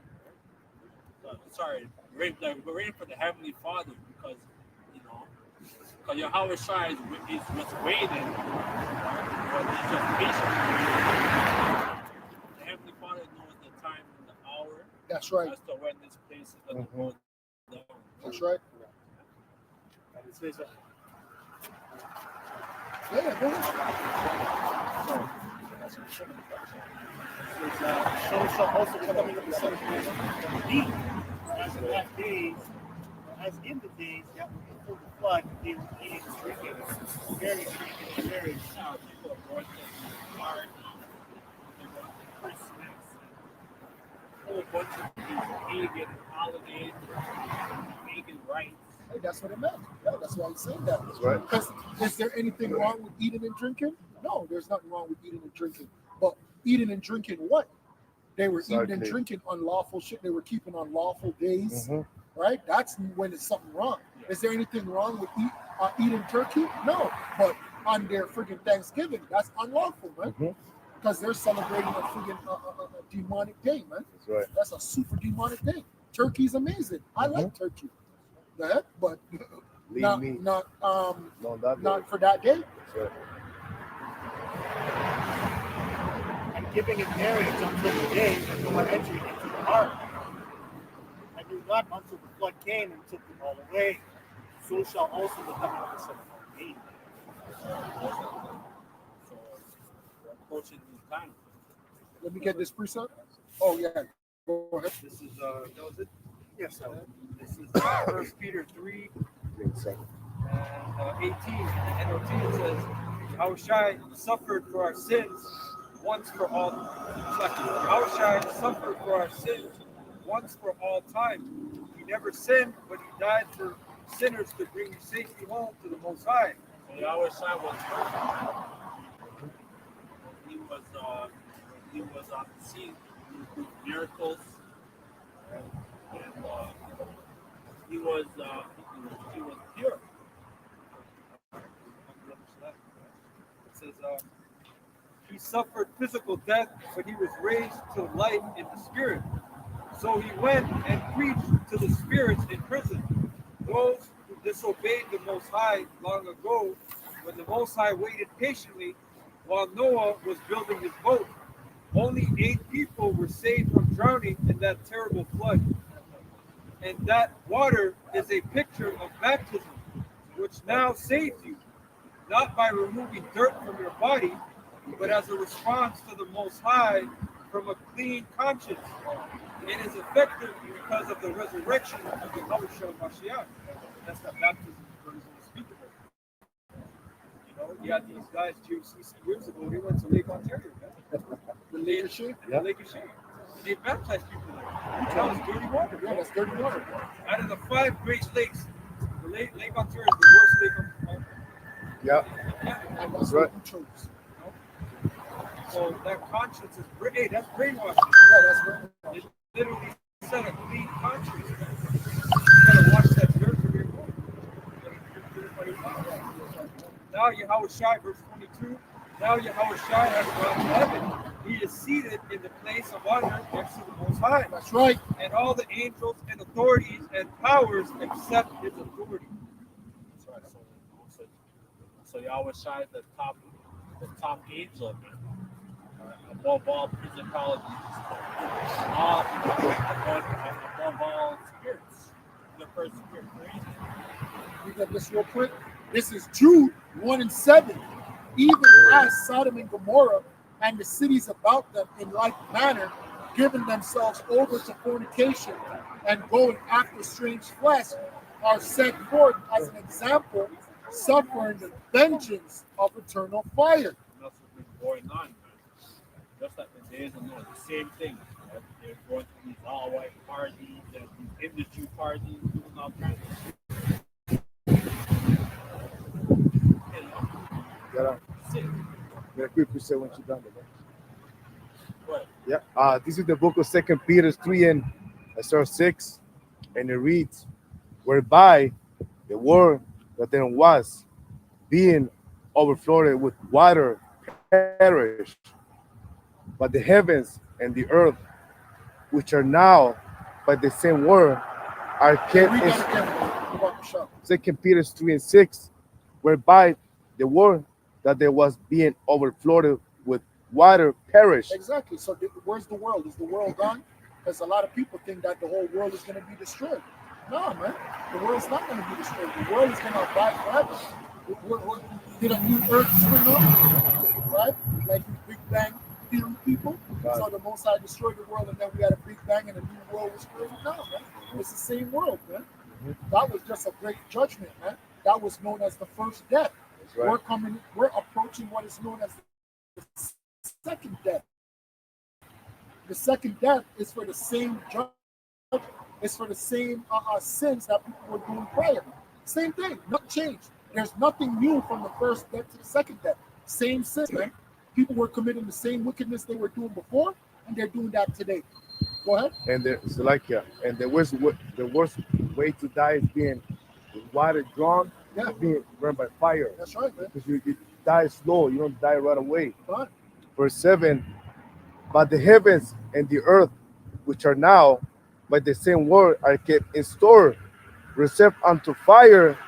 right? Sorry, we're waiting for the Heavenly Father because, you know, because Yahweh Shai is what's waiting, right? But he's just patient. The Heavenly Father knows the time and the hour That's right. as to when this place is going to go down. That's right. And it says, Yeah, go ahead. so shall also the coming of the Son of Man be. As in that day, as in the days that were before the flood, they were eating and drinking, marrying and marriage. Now, people are going to party, they're going to Christmas, a whole bunch of these pagan holidays, pagan rites. Hey, that's what it meant. Yeah, that's why I'm saying that. That's right. Because is there anything wrong with eating and drinking? No, there's nothing wrong with eating and drinking. But eating and drinking what? They were eating and Exactly. drinking unlawful shit. They were keeping unlawful days, Mhm. right? That's when it's something wrong. Is there anything wrong with eating turkey? No. But on their freaking Thanksgiving, that's unlawful, man. Mhm. Because they're celebrating a freaking demonic day, man. That's right. That's a super demonic day. Turkey's amazing. I like turkey. Yeah, but Lean not meat. not No, that not for that day. That's right. And giving in marriage until the day that Noah entered into the ark. And knew not until the flood came and took them all away. So shall also the coming of the Son of Man be. So we're approaching the time. Let me get this precept. Oh yeah, go ahead. This is that was it. Yes, sir. This is 1 Peter 3 Think so. and 18. In the NLT it says, Yahushai suffered for our sins once for all. Yahushai suffered for our sins once for all time. He never sinned, but he died for sinners to bring you safely home to the Most High. So Yahweh Shai was perfect. He was on the scene with miracles, and he was pure. It says, he suffered physical death, but he was raised to life in the spirit. So he went and preached to the spirits in prison, those who disobeyed the Most High long ago, when the Most High waited patiently while Noah was building his boat. Only 8 people were saved from drowning in that terrible flood. And that water is a picture of baptism, which now saves you, not by removing dirt from your body, but as a response to the Most High from a clean conscience. It is effective because of the resurrection of the Yahushua Mashiach. That's the baptism version we speak about. You know, you had these guys, GOCC years ago, they went to Lake Ontario, man. The leadership. Yeah. Lake of Shade. They baptized people there. That was dirty water. Yeah, that's dirty water. Out of the 5 Great Lakes, the Lake Ontario is the worst lake on earth. Yeah. Yeah. And That's right. what we chose. So that conscience is hey, that's brainwashing. Yeah, that's right. It literally set a clean conscience. You gotta watch that dirt from your book. Now Yahweh Shai, verse 22. Now Yahweh Shai has gone to heaven. He is seated in the place of honor next to the Most High. That's right. And all the angels and authorities and powers accept his authority. That's right. So Yahweh Shai is the top angel, man. Above all principalities, above all spirits, the first spirit, right? We get this real quick. This is Jude 1 and 7. Even as Sodom and Gomorrah and the cities about them in like manner, giving themselves over to fornication and going after strange flesh, are set forth as an example, suffering the vengeance of eternal fire. And that's what's been going on, man. Just like the days of Noah, the same thing. Right? They're going to these all-white parties and these industry parties, doing all kinds of shit. You know, Get out. sick. Very quick, say when you're done with that. What? Yeah. This is the book of Second Peter 3 and verse 6, and it reads, whereby the word that then was, being overflowed with water, perish, but the heavens and the earth, which are now by the same word, are kept Read in that again, bro. Shut. 2 Peter 3 and 6, whereby the word that there was being overflowed with water perish. Exactly. So where's the world? Is the world gone? Because a lot of people think that the whole world is going to be destroyed. No, man. The world's not going to be destroyed. The world is going to abide forever. Did a new earth spring up? Right? Like Big Bang Theory people. Right. So the Most High destroyed the world and then we had a Big Bang and a new world was created. No, man. It's the same world, man. That was just a great judgment, man. That was known as the first death. That's right. We're approaching what is known as the second death. The second death is for the same judgment. It's for the same sins that people were doing prior. Same thing, nothing changed. There's nothing new from the first death to the second death. Same sin, man. People were committing the same wickedness they were doing before, and they're doing that today. Go ahead. And there's like and the worst way to die is being water drawn, Yeah. being burned by fire. That's right, man. Because you die slow, you don't die right away. Fine. Verse 7, but the heavens and the earth, which are now by the same word, are kept in store, reserved unto fire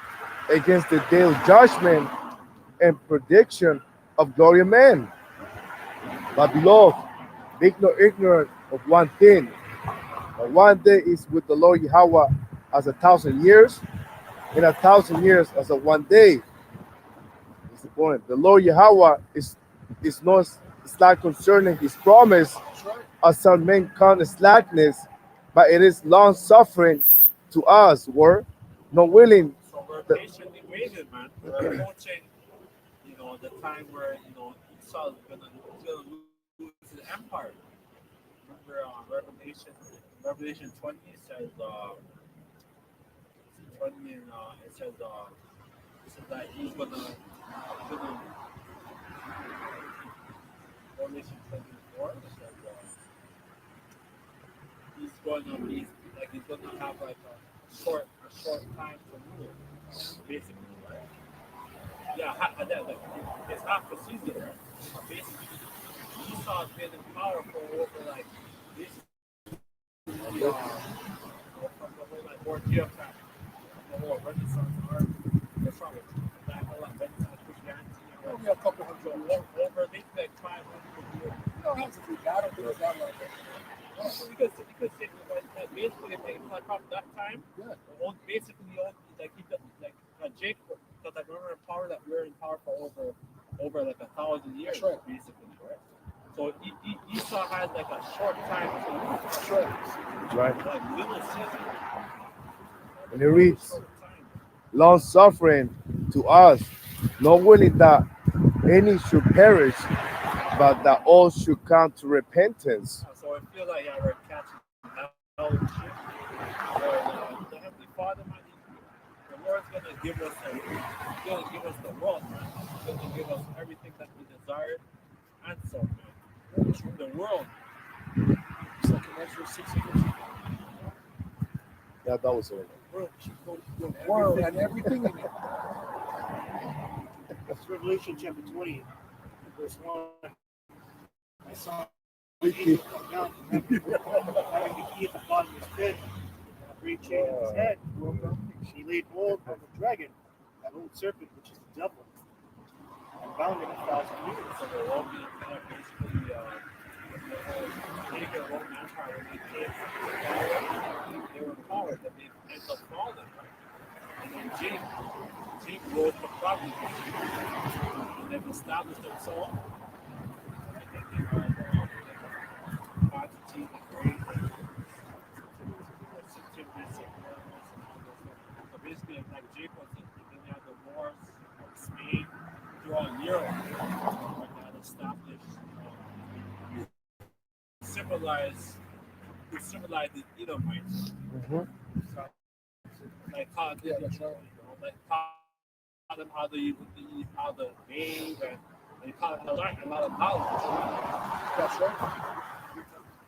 against the day of judgment and prediction of glory of men. But beloved, be not ignorant of one thing, that one day is with the Lord Yahweh as 1,000 years, and 1,000 years as a one day. That's the point. The Lord Yahweh is not slack concerning his promise, That's right. as some men count slackness, but it is long suffering to us, were not willing. So we're The- patiently waiting, man. We're approaching, the time where Esau is gonna lose his empire. Remember Revelation 20 says 20 and it says that he's gonna Revelation 24 it says he's gonna have like a short time to rule, basically, right? Yeah, it's half the season, right? Basically, Esau's been powerful over like basically from the whole like ordeal time, the whole Renaissance art, what's wrong with that whole like Renaissance Christianity, We only have a couple hundred so years. over they like 500 years. You don't have to do that. I don't think it's that like that. Because basically if they like from that time, Yeah. basically like Jacob, because I remember in power that we're in power for over like 1,000 years, That's right. basically, right? So Esau has like a short time to lose, That's right. That's right. like little season. And it reads, Short time. long suffering to us, not willing that any should perish, but that all should come to repentance. So I feel like we're catching hell and shit. But the Heavenly Father, man, the Lord's gonna give us the world, man. He's gonna give us everything that we desire and so, man. From the world. Second Ezra 6. Yeah, that was it. The world and everything in it. It's Revelation chapter 20, verse 1. I saw Big an angel come down from heaven, having the key at the bottom of his head, and a great chain on his head. And he laid hold on the dragon, that old serpent, which is the devil, and bound him 1,000 years. So the Roman Empire basically, the whole Roman Empire, when they came to power, they were empowered, but they ended up falling, right? And then Jake rose from poverty, and they've established themselves. I think they are Constantine the Great, so basically, like Jake was, then you have the wars of Spain throughout Europe, where that established, symbolize the Edomites. Like how Yeah, that's right. like taught them how to bathe and They taught a lot of knowledge. That's right.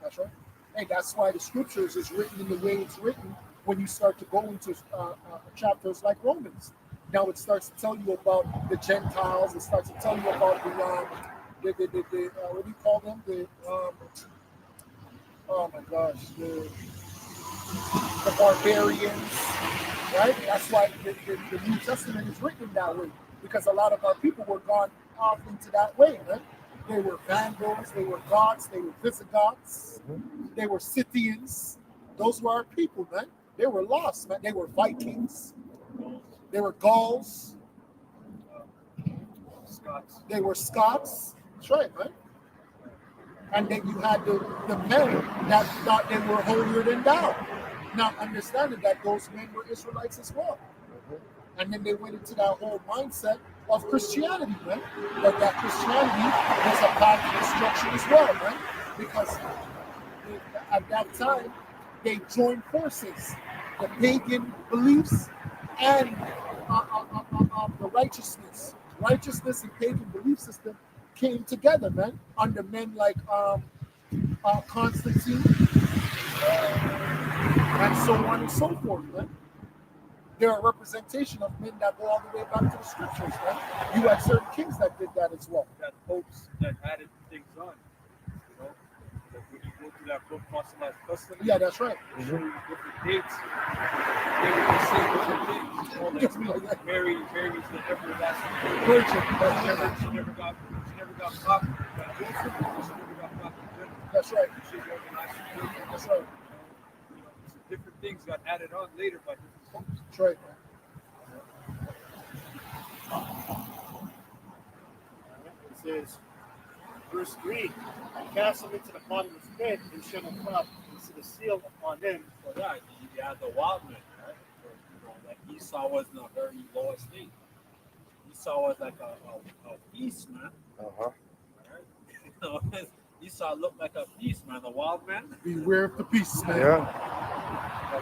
That's right. Hey, that's why the scriptures is written in the way it's written when you start to go into chapters like Romans. Now it starts to tell you about the Gentiles. It starts to tell you about what do you call them? Oh my gosh, the barbarians, right? That's why the New Testament is written that way, because a lot of our people were gone off into that way, right? They were Vandals, they were Goths, they were Visigoths, they were Scythians. Those were our people, man. They were lost, man. They were Vikings, they were Gauls, Scots. they were Scots. That's right, man. And then you had the men that thought they were holier than thou, not understanding that those men were Israelites as well. And then they went into that whole mindset of Christianity, man. That Christianity was a path of destruction as well, man. Because at that time, they joined forces. The pagan beliefs and the righteousness. Righteousness and pagan belief system came together, man, under men like Constantine, and so on and so forth, man. They're a representation of men that go all the way back to the scriptures, man. You had certain kings that did that as well. That popes that added things on. You know, like when you go to that book, Fossilized Custom, Yeah, that's right. they show you different dates. They would say different things. You know, like Mary's the everlasting Virgin. She never got caught. She never got caught. That's right. She's organized. That's right. You know, so different things got added on later by different popes. That's right. It says, verse 3, and cast them into the bottomless pit and shut them up and set a seal upon them. For that, you had the wild men, right? You know, like Esau was in a very low estate. Esau was like a beast, man. Uh-huh. Right? You know, Esau looked like a beast, man. The wild man. Beware of the beast, man. Yeah. I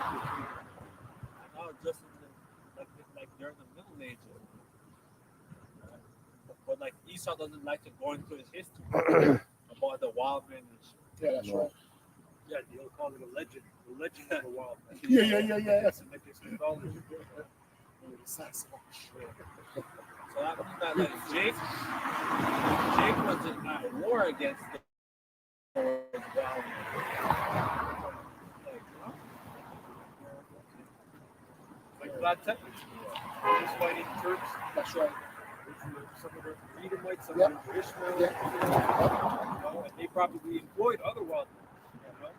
know, just like during the Middle Ages. Right? But like Esau doesn't like to go into his history about the wild men and shit. Yeah, that's right. Yeah, they'll call it a legend. The legend of the wild man. Yeah. That's like it's mythology. Sasquatch. So that means that like Jake was at war against the wild men. Like Black Temple. He's fighting Turks. That's right. Some of them were Edomites, some Yeah. of them were Ishmael. Yeah. You know, and they probably employed other wild men. You know?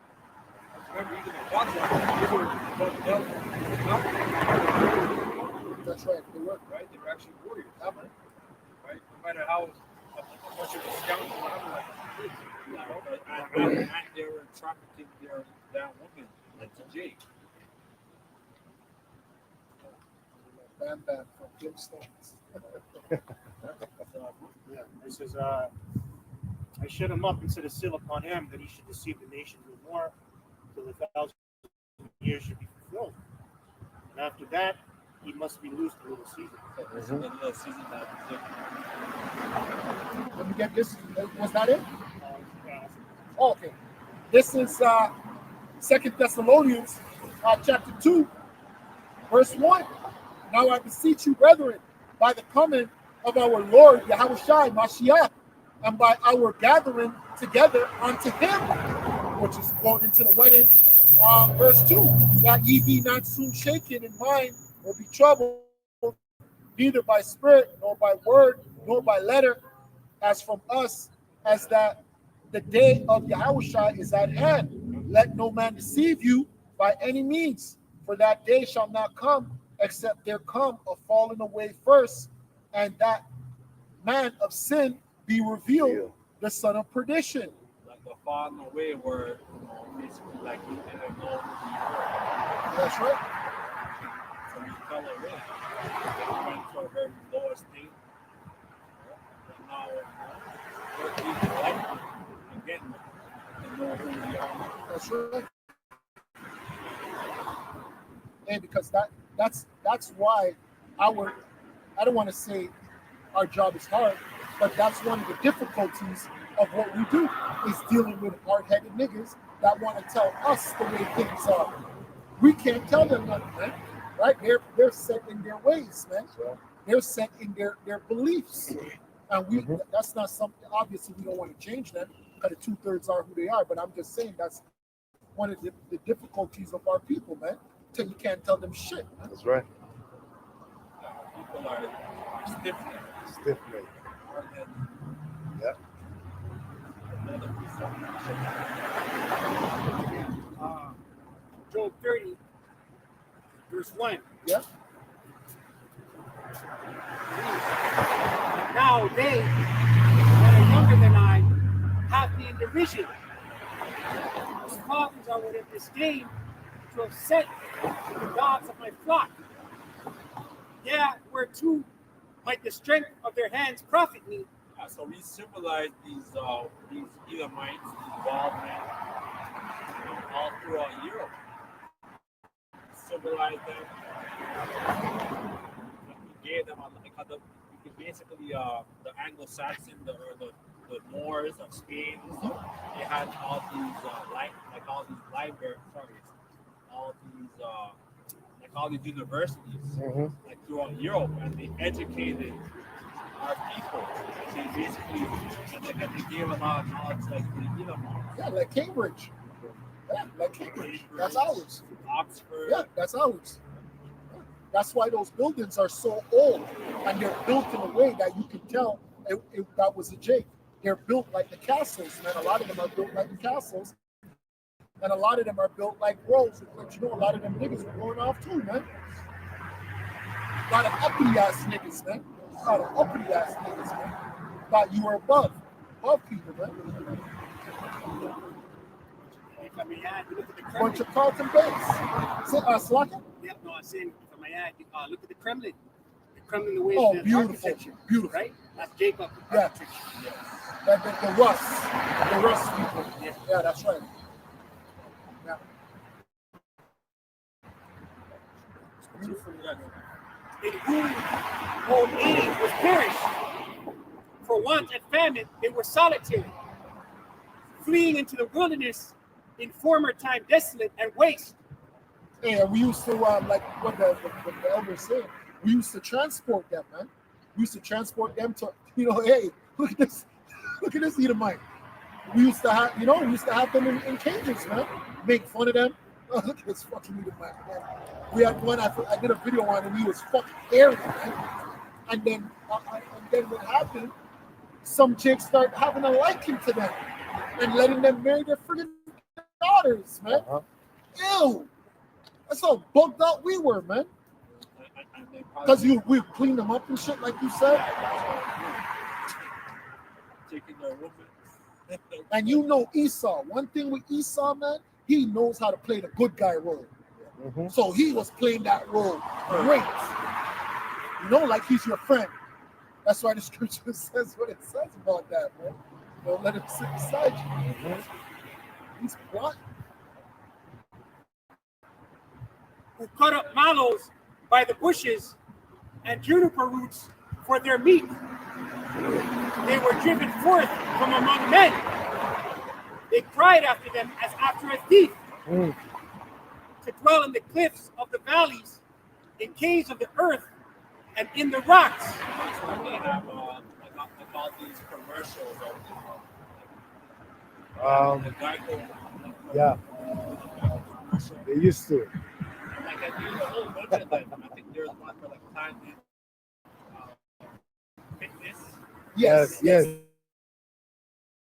Remember, even the Wadsworth, they were both dealt That's right. They were. right? They were actually warriors. Right? No matter how much of a scoundrel I'm like, you know? And they were trafficking that woman into Jake. Bam Bam from Jim Stones. Yeah, it says, I shut him up and set a seal upon him that he should deceive the nations no more till the 1,000 years should be fulfilled. And after that, he must be loosed a little season. This is the little season that Let me get this. Was that it? Yeah. Oh, okay. This is 2 Thessalonians chapter 2, verse 1. Now I beseech you, brethren, by the coming of our Lord Yahushua Mashiach, and by our gathering together unto him, which is quoted into the wedding, verse 2, that ye be not soon shaken in mind or be troubled, neither by spirit, nor by word, nor by letter, as from us, as that the day of Yahushua is at hand. Let no man deceive you by any means, for that day shall not come, except there come a falling away first, and that man of sin be revealed, the son of perdition. like the falling away where basically like he didn't know who he was. That's right. So he fell away. He went to a very low estate. And now we're people like again to know who we are. That's right. And because that's why I don't want to say our job is hard, But that's one of the difficulties of what we do is dealing with hard-headed niggas that want to tell us the way things are. We can't tell them nothing, man. Right? They're set in their ways, man. They're set in their beliefs. And we that's not something, obviously we don't want to change them because the 2/3 are who they are. But I'm just saying that's one of the difficulties of our people, man. Till you can't tell them shit, man. That's right. People are stiff. Stiff-necked. Yeah. Job 30, verse 1. Yeah. Now they that are younger than I have me in derision. Whose fathers I would have disdained to have set the dogs of my flock. Yeah, whereto might the strength of their hands profit me. So we symbolize these Elamites, these wild men, all throughout Europe. Symbolize them. We gave them we basically the Anglo-Saxon, the Moors of Spain. So they had all these all these libraries, all these universities like throughout Europe, and they educated our people. They basically they gave them out knowledge like the Elamites. Yeah, like Cambridge. Yeah, like Cambridge. That's ours. Oxford. Yeah, that's ours. That's why those buildings are so old, and they're built in a way that you can tell that was a Jake. They're built like the castles, man. A lot of them are built like the castles, and a lot of them are built like roads. But you know, a lot of them niggas were going off too, man. A lot of uppity ass niggas, man. A lot of uppity ass niggas, man. Thought you were above people, man. If I may add, you look at the Kremlin. Bunch of Carlton Banks. Slocking? Yeah, no, I'm saying, if I may add, look at the Kremlin. The Kremlin, the way Oh, it's beautiful, architecture, beautiful. right? That's Jacob. Yeah. Architecture. The Rus people. Yeah, that's right. Yeah. It's beautiful. In whom old age was perished. For want and famine, they were solitary, fleeing into the wilderness in former time, desolate and waste. Yeah, we used to like what the elders said. We used to transport them, man. We used to transport them to, hey, look at this Edomite. We used to have them in cages, man. Make fun of them. Oh, look at this fucking Edomite, man. We had one. I did a video on him. He was fucking hairy, man. And then what happened? Some chicks start having a liking to them and letting them marry their freaking daughters, man. Ew. That's how bugged out we were, man. Because we cleaned them up and shit, like you said. Taking their woman. And you know Esau. One thing with Esau, man, he knows how to play the good guy role. So he was playing that role great. Like he's your friend. That's why the scripture says what it says about that, man. Don't let him sit beside you. He's blunt. Who cut up mallows by the bushes and juniper roots for their meat. They were driven forth from among men. They cried after them as after a thief. To dwell in the cliffs of the valleys, in caves of the earth, and in the rocks. That's why they have all these commercials of the Geico. Yeah, they used to. Like I think a whole bunch of them. I think there's one for like Planet Fitness. Yes.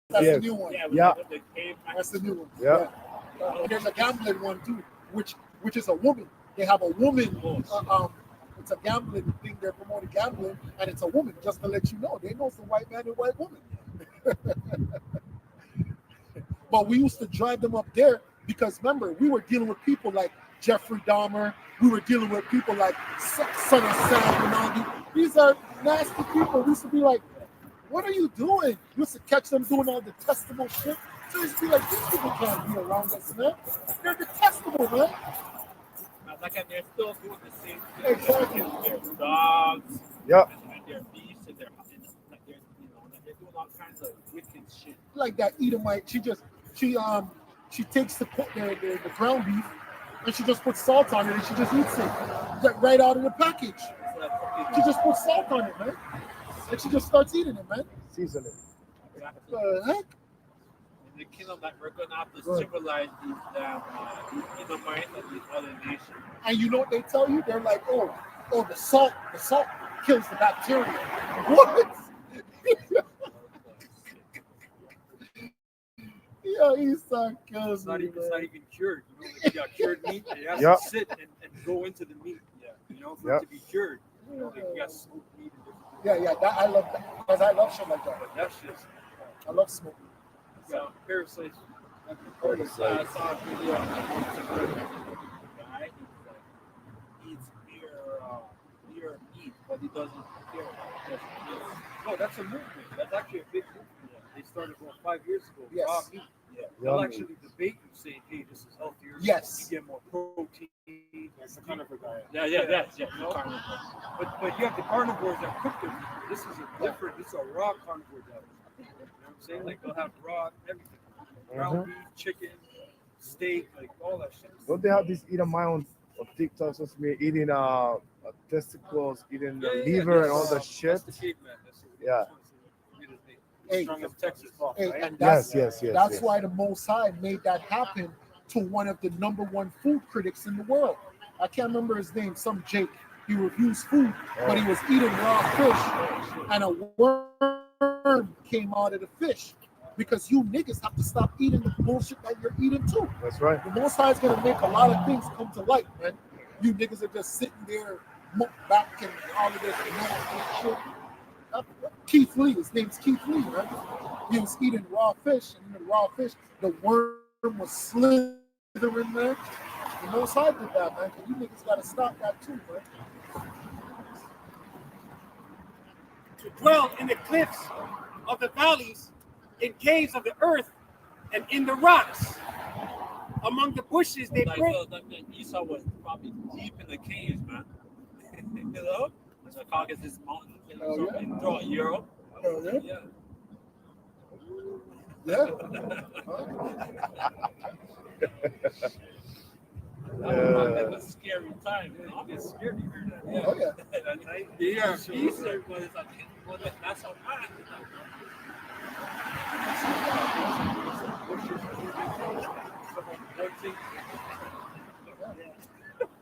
That's Yes. the new one. Yeah. The cave. That's the new one. Yeah. And there's a gambling one too, which is a woman. They have a woman. It's a gambling thing. They're promoting gambling, and it's a woman. Just to let you know, they know it's a white man and white woman. But we used to drive them up there because remember, we were dealing with people like Jeffrey Dahmer. We were dealing with people like Son of Sam and all these are nasty people. We used to be like, what are you doing? We used to catch them doing all detestable shit. So we used to be like, these people can't be around us, man. They're detestable, man. Like they're still doing the same thing. Exactly. Their dogs. Yeah. And their beasts and their all kinds of wicked shit. Like that Edomite. She takes the ground beef and she just puts salt on it and she just eats it right out of the package. So that fucking- She just puts salt on it, man, and she just starts eating it, man. Seasoning. Exactly. The heck? In the kingdom that we're gonna have to Good. civilize these damn Edomites and these other nations. And you know what they tell you? They're like, oh, the salt kills the bacteria. What? Yeah, Esau kills It's not me, even man. cured. You know, you got cured meat. It has Yeah. to sit and go into the meat. Yeah. You know, for Yeah. it to be cured. You know, like you got smoked meat and different. Yeah, that I love that because I love shit like that. But that's just I love smoke. you got parasites. I saw a video of a guy who eats beer meat, but he doesn't care about it. No, that's a movement. That's actually a big movement. They started about 5 years ago. Yes. Raw meat. Yeah. They'll Yummy. actually debate you, saying, "Hey, this is healthier. Yes. You get more protein." That's the carnivore diet. Yeah. No? Carnivore. But you have the carnivores that cook their meat. This is a different. This is a raw carnivore diet. You know what I'm saying? Like they'll have raw everything, ground beef, chicken, steak, like all that shit. Don't they have this Edomite on TikTok, social media, eating testicles, eating the liver and all the shit? That's the caveman. That's the, Yeah. Hey, Strongest Texas buff, Hey, right? and that's Yes. that's why the Most High made that happen to one of the #1 food critics in the world. I can't remember his name. Some Jake. He reviews food, but he was eating raw fish, and a worm came out of the fish. Because you niggas have to stop eating the bullshit that you're eating too. That's right. The Most High is gonna make a lot of things come to light, man. You niggas are just sitting there, back and all of this shit. Keith Lee, his name's Keith Lee, man. He was eating raw fish, and in the raw fish, the worm was slithering there. The Most High did that, man. You niggas gotta stop that too, man. To dwell in the cliffs of the valleys, in caves of the earth, and in the rocks. Among the bushes they Like, pray. so that Esau was probably deep in the caves, man. You know? The Caucasus Mountains, Oh, yeah. throughout Europe. Oh, yeah? Yeah. Yeah. That was like a scary time. You know? It's scary to hear that. Yeah. Oh, yeah. At night, yeah. Easter was that's how bad.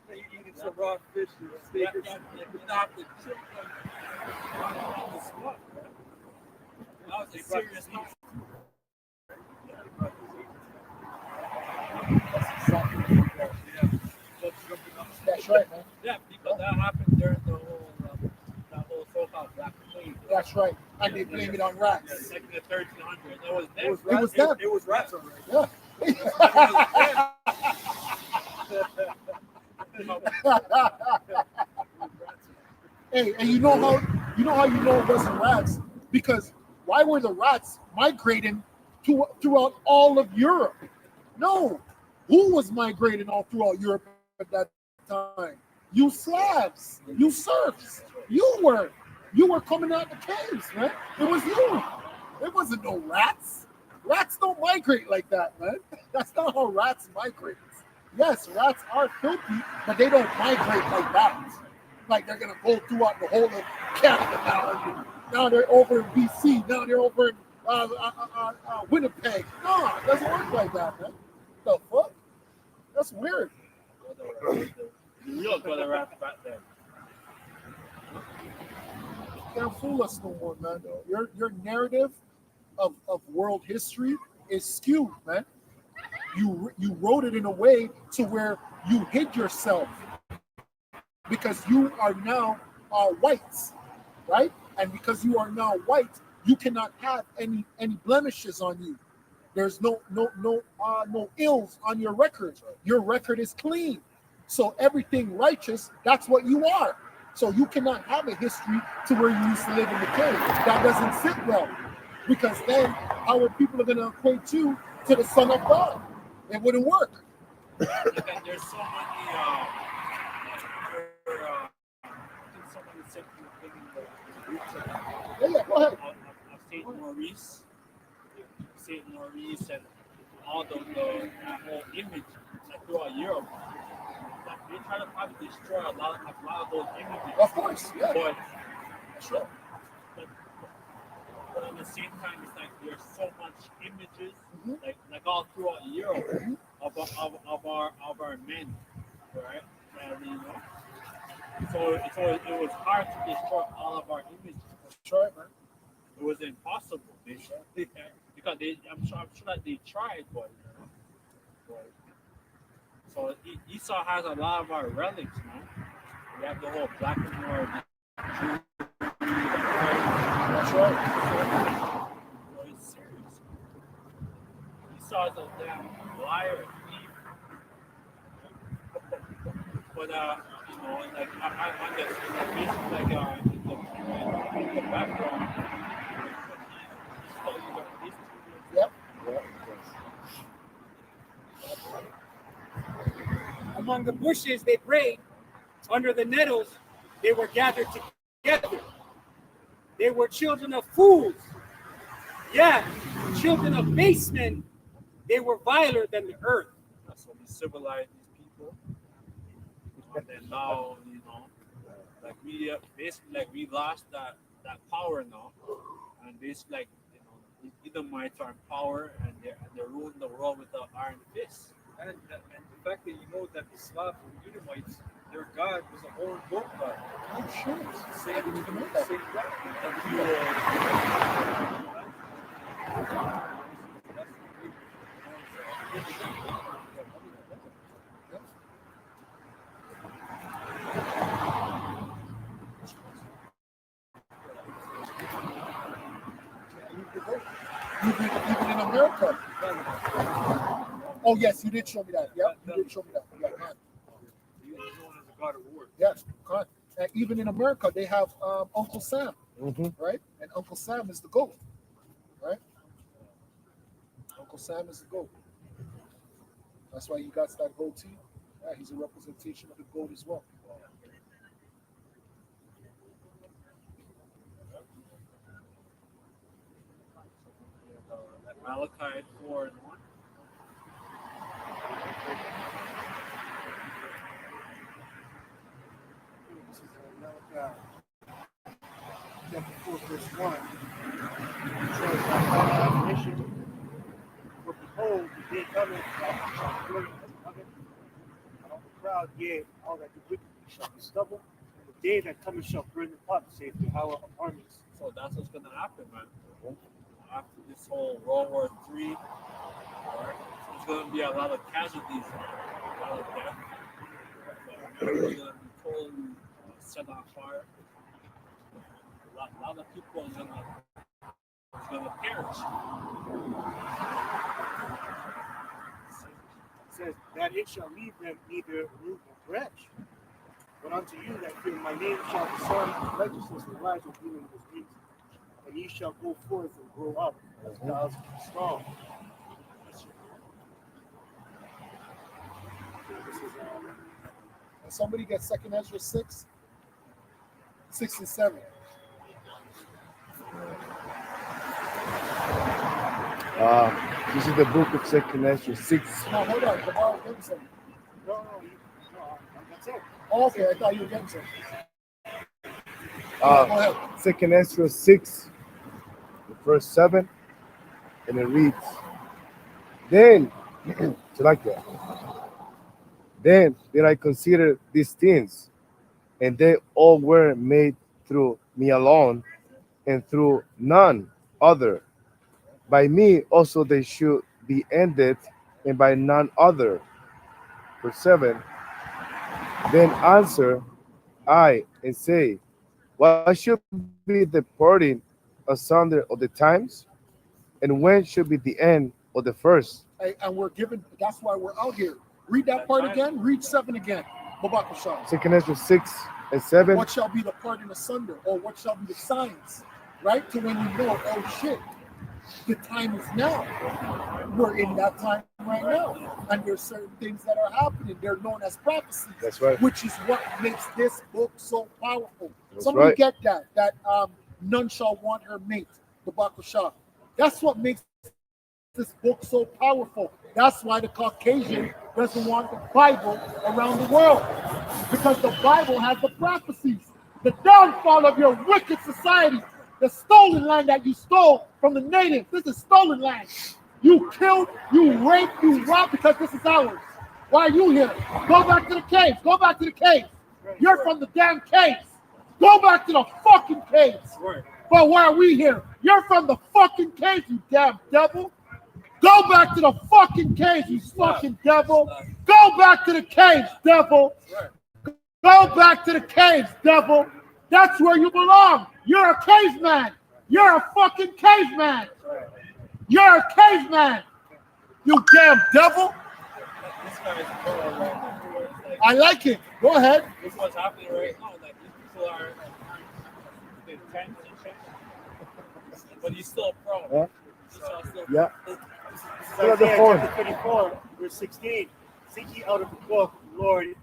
You eating some raw fish and steak or something. You have to trip them on the spot, man. That was a serious time. That's right, man. Yeah, because that happened during the whole that whole so-called Black Plague. That's right. And they blame it on rats. Yeah, like in the 1300s. That was It was them. It was rats. them. It was rats already. Hey, and you know how you know it wasn't rats? Because why were the rats migrating throughout all of Europe? No. Who was migrating all throughout Europe at that time? You Slavs, you serfs. You were coming out the caves, man. It was you. It wasn't no rats. Rats don't migrate like that, man. That's not how rats migrate. Yes, rats are filthy, but they don't migrate like that. Like they're gonna go throughout the whole of Canada now. Now they're over in BC. Now they're over in Winnipeg. No, it doesn't work like that, man. The fuck? That's weird. Real good rats back there. Can't fool us no more, man. Your narrative of world history is skewed, man. You wrote it in a way to where you hid yourself because you are now whites, right? And because you are now white, you cannot have any blemishes on you. There's no ills on your record. Your record is clean. So everything righteous, that's what you are. So you cannot have a history to where you used to live in the cave. That doesn't sit well. Because then our people are going to equate you to the Son of God. It wouldn't work. And there's so many somebody said Yeah, go ahead. I've seen Saint Maurice, and all that whole image like throughout Europe. Like they try to probably destroy a lot of those images. Of course, yeah. But Sure. but at the same time, it's like there's so much images, Mhm. like all throughout Europe of our men, right? And, you know, so it was hard to destroy all of our images. That's right, man. It was impossible, basically, because I'm sure that they tried, but so Esau has a lot of our relics, man. We have the whole black and white. That's right. So it's serious. Esau's a damn liar, thief. But you know, like I guess basically like in the background, Yep. Among the bushes they prayed, under the nettles they were gathered together. They were children of fools. Yeah, children of base men. They were viler than the earth. so we civilized these people, and then now you know, like we basically like we lost that power now, and basically like you know, the Edomites are in power, and they're ruling the world with the iron fist. And the fact that you know that the Slav and Edomites, their god was a horned goat god. Oh, sure. Same, I didn't even know that. same god. And we Even in America. Oh, yes, you did show me that. Yeah, you did show me that. Yeah, man. He was known as a god of war. Yes, correct. And even in America, they have Uncle Sam, Mhm. right? And Uncle Sam is the goat, right? Uncle Sam is the goat. That's why he got that goatee. Yeah, he's a representation of the goat as well. Malachi 4:1. This is Malachi chapter 4, verse 1. It says, "I have a mission, for behold, the day cometh that I shall bring as an oven, and all the crowd, yea, all that do wickedly shall be stubble, and the day that cometh shall burn them up, saith Yahweh of armies." So that's what's gonna happen, man. After this whole World War III, right, there's gonna be a lot of casualties, a lot of death. America's gonna be totally set on fire. A lot of people are gonna perish. It says, "That it shall leave them neither root nor branch. But unto you that fear my name shall the Son of righteousness arise with healing in his wings, and ye shall go forth and grow up as gods strong." This is And somebody get 2 Ezra 6, 6 and 7. This is the book of 2 Ezra 6. No, hold on. Tomorrow, get something. no, that's it. Oh, okay, I thought you were getting something. Go Uh, ahead. 2 Ezra 6, verse 7, and it reads, Then, so like that. Then did I consider these things, and they all were made through me alone, and through none other. By me also they should be ended, and by none other. Verse 7. Then answer I and say, what should be the parting asunder of the times? And when should be the end of the first? And we're given, that's why we're out here. Read that part again. Read 7 again. Babak Shah. 2 Ezra 6 and 7. What shall be the parting asunder? Or what shall be the signs? Right? To when you know, oh shit, the time is now. We're in that time right now. And there's certain things that are happening. They're known as prophecies. That's right. Which is what makes this book so powerful. That's Somebody right. get that. That none shall want her mate. the Bakusha. That's what makes this book so powerful. That's why the Caucasian doesn't want the Bible around the world, because the Bible has the prophecies. The downfall of your wicked society, the stolen land that you stole from the natives. This is stolen land. You killed, you raped, you robbed, because this is ours. Why are you here? Go back to the caves. Go back to the caves. You're from the damn caves. Go back to the fucking caves. But why are we here? You're from the fucking caves, you damn devil. Go back to the fucking caves, you fucking devil. Go back to the caves, devil. Go back to the caves, devil. That's where you belong. You're a caveman. You're a fucking caveman. You're a caveman. You damn devil. I like it. Go ahead. This is what's happening right now. Like these people are in tens and shit. But he's still a pro. Yeah. Isaiah chapter 34, verse 16. Seek ye out of the book, Lord,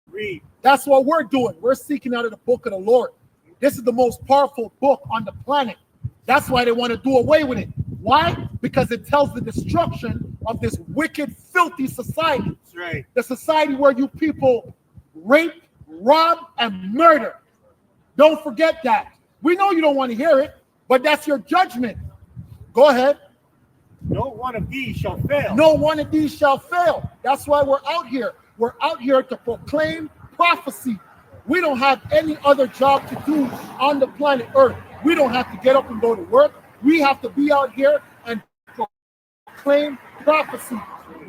read. That's what we're doing. We're seeking out of the book of the Lord. This is the most powerful book on the planet. That's why they want to do away with it. Why? Because it tells the destruction of this wicked, filthy society. That's right. The society where you people rape, rob, and murder. Don't forget that. We know you don't want to hear it, but that's your judgment. Go ahead. No one of these shall fail. No one of these shall fail. That's why we're out here. We're out here to proclaim prophecy. We don't have any other job to do on the planet Earth. We don't have to get up and go to work. We have to be out here and proclaim prophecy.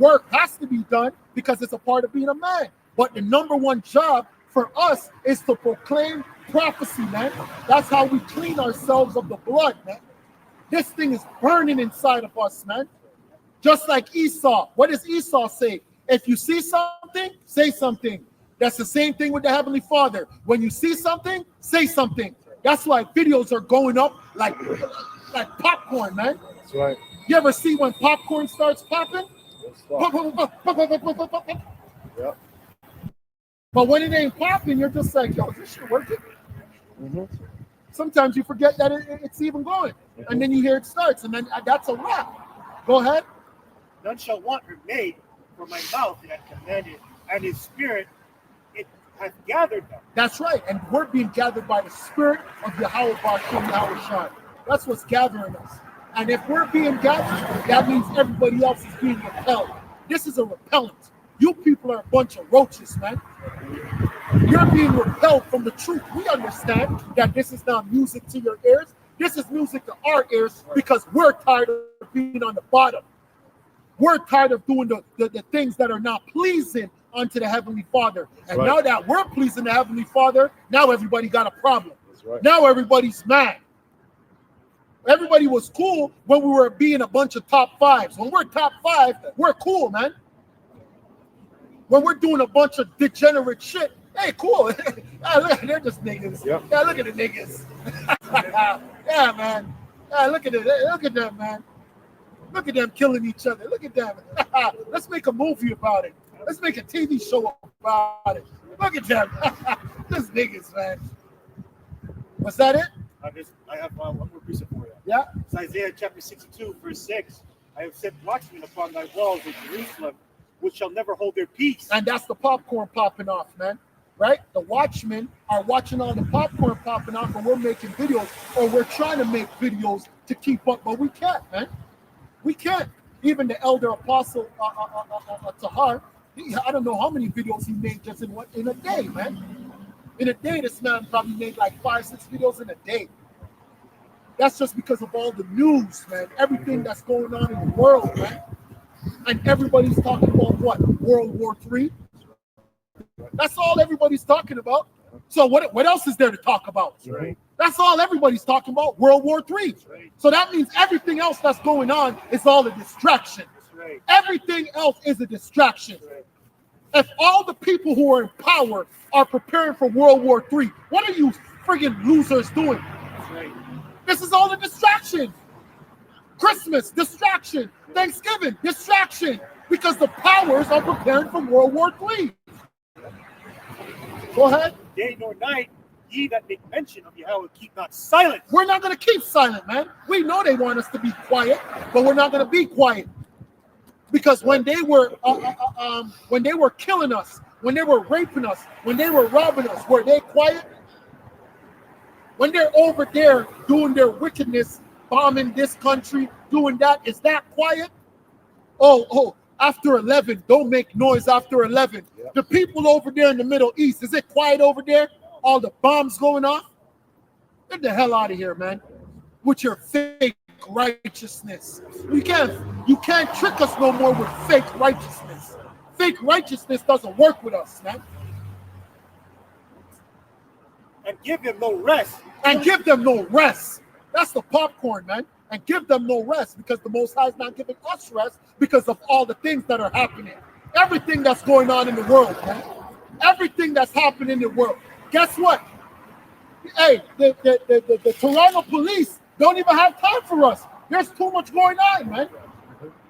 Work has to be done because it's a part of being a man. But the number one job for us is to proclaim prophecy, man. That's how we clean ourselves of the blood, man. This thing is burning inside of us, man. Just like Esau. What does Esau say? If you see something, say something. That's the same thing with the Heavenly Father. When you see something, say something. That's why videos are going up like popcorn, man. That's right. You ever see when popcorn starts popping? Yeah. But when it ain't popping, you're just like, yo, is this shit working? Sometimes you forget that it's even going. And then you hear it starts, and then that's a wrap. Go ahead. None shall want her made, for my mouth it hath commanded, and his spirit it hath gathered them. That's right. And we're being gathered by the spirit of Yahweh Bashim Yahushua. That's what's gathering us. And if we're being gathered, that means everybody else is being repelled. This is a repellent. You people are a bunch of roaches, man. You're being repelled from the truth. We understand that this is not music to your ears. This is music to our ears because we're tired of being on the bottom. We're tired of doing the things that are not pleasing unto the Heavenly Father. And now that we're pleasing the Heavenly Father, now everybody got a problem. Now everybody's mad. Everybody was cool when we were being a bunch of top fives. When we're top five, we're cool, man. When we're doing a bunch of degenerate shit, hey, cool. Yeah, look, they're just niggas. Yep. Yeah, look at the niggas. Yeah, man. Yeah, look at it. Look at them, man. Look at them killing each other. Look at them. Let's make a movie about it. Let's make a TV show about it. Look at them. Just niggas, man. Was that it? I have one more piece for you. Yeah. It's Isaiah chapter 62, verse 6. I have set watchmen upon thy walls in Jerusalem, which shall never hold their peace. And that's the popcorn popping off, man. Right? The watchmen are watching all the popcorn popping off, and we're making videos, or we're trying to make videos to keep up, but we can't, man. We can't. Even the elder apostle Tahar, I don't know how many videos he made just in a day, man. In a day, this man probably made like 5-6 videos in a day. That's just because of all the news, man. Everything that's going on in the world, man. And everybody's talking about what? World War III? That's all everybody's talking about. So what else is there to talk about? Right. That's all everybody's talking about, World War III. Right. So that means everything else that's going on is all a distraction. Right. Everything else is a distraction. Right. If all the people who are in power are preparing for World War III, what are you friggin' losers doing? Right. This is all a distraction. Christmas, distraction. Thanksgiving, distraction. Because the powers are preparing for World War III. Go ahead. Day nor night ye that make mention of Yahweh keep not silent. We're not going to keep silent, man. We know they want us to be quiet, but we're not going to be quiet. Because when they were killing us, when they were raping us, when they were robbing us, were they quiet? When they're over there doing their wickedness, bombing this country, doing that, is that quiet? Oh, after 11, don't make noise after 11. Yep. The people over there in the Middle East, is it quiet over there? All the bombs going off? Get the hell out of here, man, with your fake righteousness. You can't trick us no more with fake righteousness. Fake righteousness doesn't work with us, man. And give them no rest. And give them no rest. That's the popcorn, man. And give them no rest, because the Most High is not giving us rest because of all the things that are happening. Everything that's going on in the world, man. Everything that's happening in the world. Guess what? Hey, the Toronto police don't even have time for us. There's too much going on, man.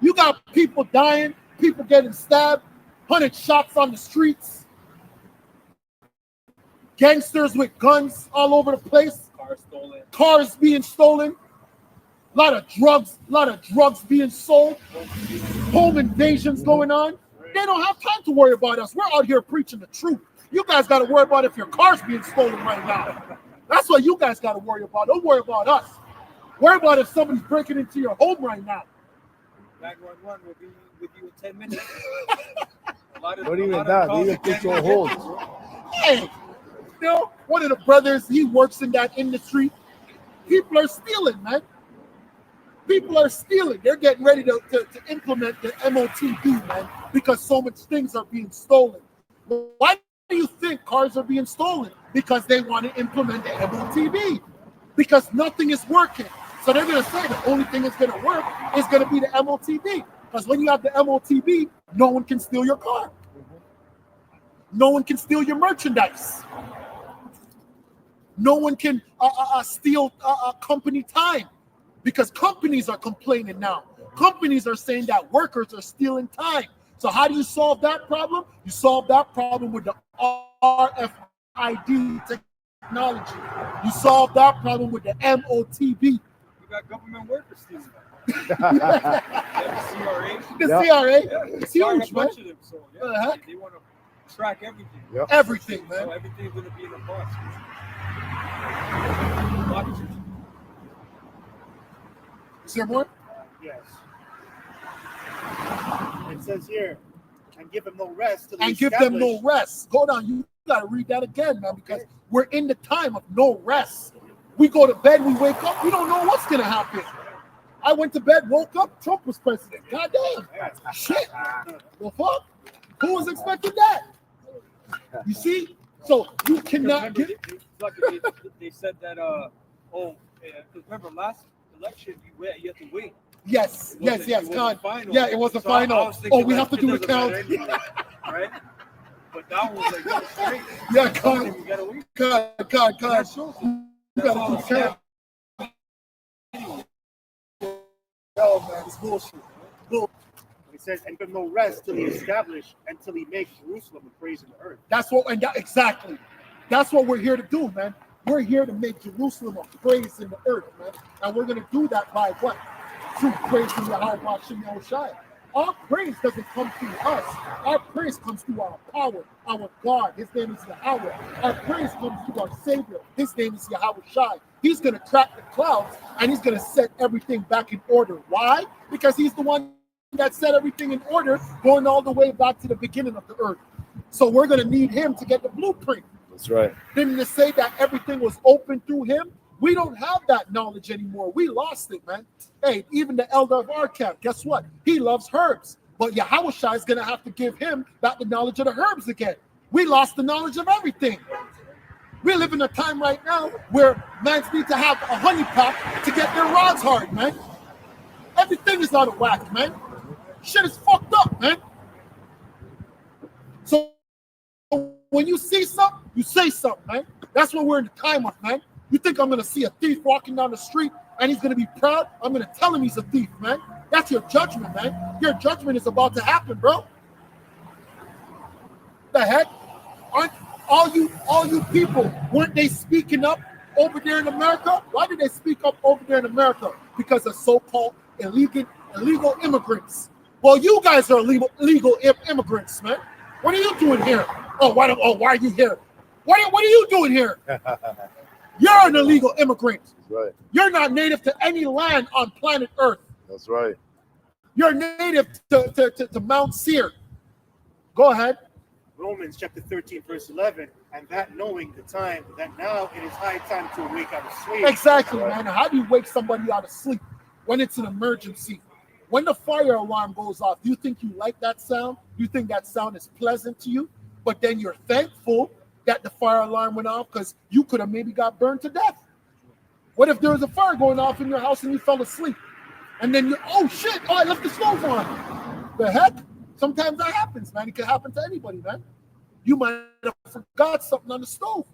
You got people dying, people getting stabbed, 100 shots on the streets, gangsters with guns all over the place, cars being stolen, a lot of drugs being sold, home invasions going on. They don't have time to worry about us. We're out here preaching the truth. You guys got to worry about if your car's being stolen right now. That's what you guys got to worry about. Don't worry about us. Worry about if somebody's breaking into your home right now. 911 will be with you in 10 minutes. Not even that. They even put you on hold. Hey, you know, one of the brothers, he works in that industry. People are stealing, man. People are stealing. They're getting ready to implement the MOTB, man, because so much things are being stolen. Why do you think cars are being stolen? Because they want to implement the MOTB. Because nothing is working. So they're going to say the only thing that's going to work is going to be the MOTB. Because when you have the MOTB, no one can steal your car. No one can steal your merchandise. No one can steal company time. Because companies are complaining now. Companies are saying that workers are stealing time. So how do you solve that problem? You solve that problem with the RFID technology. You solve that problem with the MOTB. You got government workers stealing. The CRA. The CRA. Yeah, It's huge, man. Of them, so, yeah, they want to track everything. Yep. Everything, man. So everything's going to be in a box. Is there more? Yes. It says here, and give them no rest. Till And give them no rest. Go down. You got to read that again, man, because we're in the time of no rest. We go to bed, we wake up, we don't know what's going to happen. I went to bed, woke up, Trump was president. Goddamn. Shit. The fuck? Who was expecting that? You see? So you cannot get it. They said that, remember last election, you have to wait. Yes, It was the So final. I was thinking We have to that do the doesn't matter count. anyway, right? But that was like, that's great. Yeah, God. You gotta wait. God. That shows you. You That's gotta all do the it's count. Oh, man, it's bullshit. It says, and give them no rest till he establish and till he make Jerusalem a praise in the earth. That's what, exactly. That's what we're here to do, man. We're here to make Jerusalem a praise in the earth, man. And we're going to do that by what? Through praising Yahweh Hashem Yahushai. Our praise doesn't come through us. Our praise comes through our power, our God. His name is Yahweh. Our praise comes through our Savior. His name is Yahweh Shai. He's going to crack the clouds and he's going to set everything back in order. Why? Because he's the one that set everything in order, going all the way back to the beginning of the earth. So we're going to need him to get the blueprint. That's right. Then to say that everything was open through him, we don't have that knowledge anymore. We lost it, man. Hey, even the elder of our camp, guess what? He loves herbs. But Yahushua is going to have to give him back the knowledge of the herbs again. We lost the knowledge of everything. We live in a time right now where mans need to have a honey pack to get their rods hard, man. Everything is out of whack, man. Shit is fucked up, man. So when you see something, you say something, man. That's what we're in the time of, man. You think I'm going to see a thief walking down the street and he's going to be proud? I'm going to tell him he's a thief, man. That's your judgment, man. Your judgment is about to happen, bro. The heck? all you people, weren't they speaking up over there in America? Why did they speak up over there in America? Because of so-called illegal immigrants. Well, you guys are illegal immigrants, man. What are you doing here? Why are you here? What are you doing here? You're an illegal immigrant. That's right. You're not native to any land on planet Earth. That's right. You're native to Mount Seir. Go ahead. Romans chapter 13, verse 11, and that knowing the time, that now it is high time to awake out of sleep. Exactly, man. How do you wake somebody out of sleep when it's an emergency? When the fire alarm goes off, do you think you like that sound? Do you think that sound is pleasant to you? But then you're thankful that the fire alarm went off because you could have maybe got burned to death. What if there was a fire going off in your house and you fell asleep? And then oh shit, I left the stove on. The heck? Sometimes that happens, man. It can happen to anybody, man. You might have forgot something on the stove.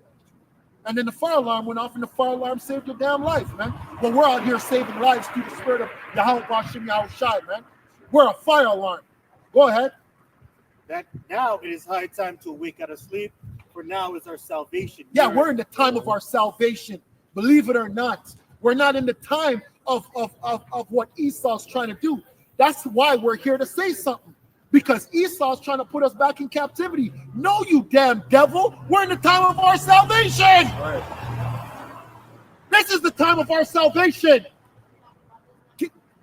And then the fire alarm went off and the fire alarm saved your damn life, man. But we're out here saving lives through the spirit of Yahweh Hashem Yahushai, man. We're a fire alarm. Go ahead. That now it is high time to awake out of sleep, for now is our salvation. Yeah, we're in the time of our salvation. Believe it or not. We're not in the time of what Esau's trying to do. That's why we're here to say something. Because Esau's trying to put us back in captivity. No, you damn devil. We're in the time of our salvation. Right. This is the time of our salvation.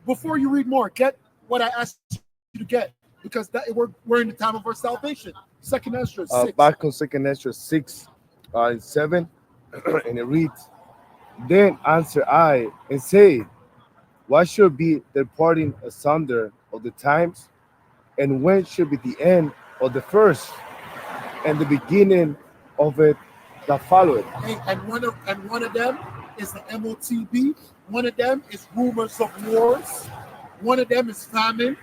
Before you read more, get what I asked you to get. Because we're in the time of our salvation. Second Ezra 6. Back on Second Ezra 6 and 7. And it reads, Then answer I and say, what should be the parting asunder of the times? And when should be the end of the first, and the beginning of it that followeth? And one of them is the MOTB. One of them is rumors of wars. One of them is famine,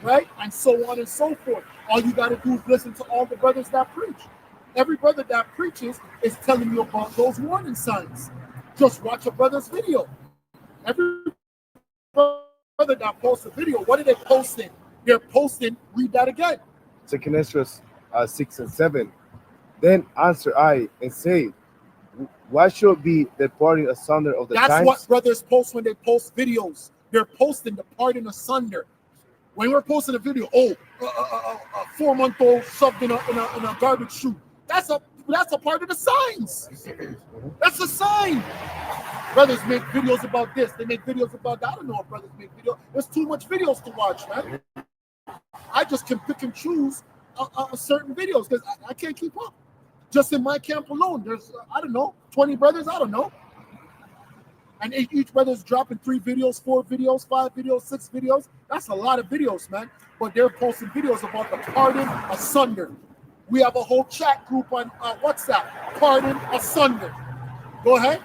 right? And so on and so forth. All you got to do is listen to all the brothers that preach. Every brother that preaches is telling you about those warning signs. Just watch a brother's video. Every brother that posts a video, what are they posting? They're posting, read that again. Second Ezra 6 and 7. Then answer I and say, what should be the parting asunder of the times? That's what brothers post when they post videos. They're posting the parting asunder. When we're posting a video, a 4-month-old shoved in a garbage chute. That's a part of the signs. That's a sign. Brothers make videos about this. They make videos about that. I don't know if brothers make videos. There's too much videos to watch, man. I just can pick and choose certain videos because I can't keep up. Just in my camp alone, there's, 20 brothers, I don't know. And each brother's dropping 3 videos, 4 videos, 5 videos, 6 videos. That's a lot of videos, man. But they're posting videos about the parting asunder. We have a whole chat group on WhatsApp, parting asunder. Go ahead.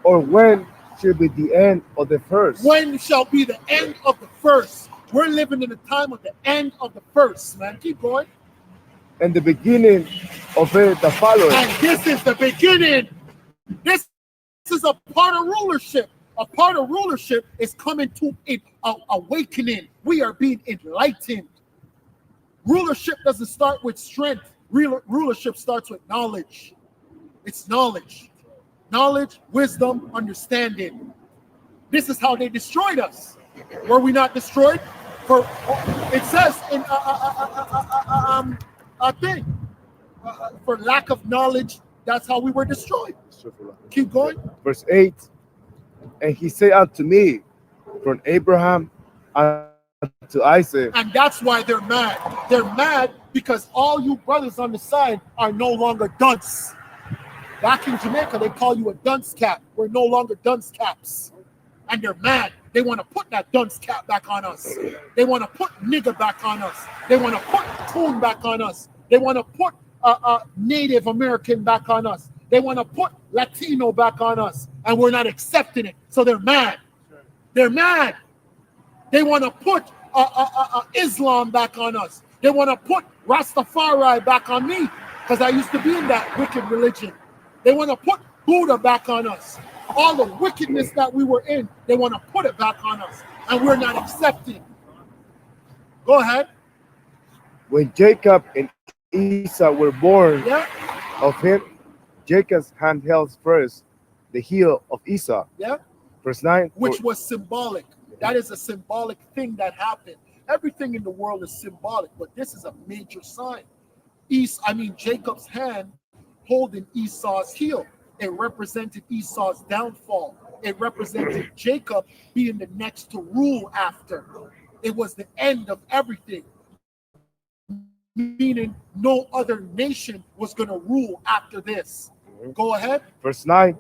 Or when should be the end of the first? When shall be the end of the first? We're living in the time of the end of the first, man. Keep going. And the beginning of it that followeth. And this is the beginning. This is a part of rulership. A part of rulership is coming to an awakening. We are being enlightened. Rulership doesn't start with strength. Rulership starts with knowledge. It's knowledge. Knowledge, wisdom, understanding. This is how they destroyed us. Were we not destroyed? It says in a thing. For lack of knowledge, that's how we were destroyed. Keep going. Verse 8. And he said unto me, from Abraham unto Isaac. And that's why they're mad. They're mad because all you brothers on the side are no longer dunce. Back in Jamaica, they call you a dunce cap. We're no longer dunce caps. And they're mad. They want to put that dunce cap back on us. They want to put nigger back on us. They want to put coon back on us. They want to put Native American back on us. They want to put Latino back on us. And we're not accepting it. So they're mad. They're mad. They want to put Islam back on us. They want to put Rastafari back on me because I used to be in that wicked religion. They want to put Buddha back on us. All the wickedness that we were in, they want to put it back on us. And we're not accepting. Go ahead. When Jacob and Esau were born Yeah, of him, Jacob's hand held first the heel of Esau. yeah. Verse 9. Which was symbolic. That is a symbolic thing that happened. Everything in the world is symbolic, but this is a major sign. Jacob's hand holding Esau's heel. It represented Esau's downfall. It represented Jacob being the next to rule after. It was the end of everything, meaning no other nation was going to rule after this. Go ahead. Verse 9.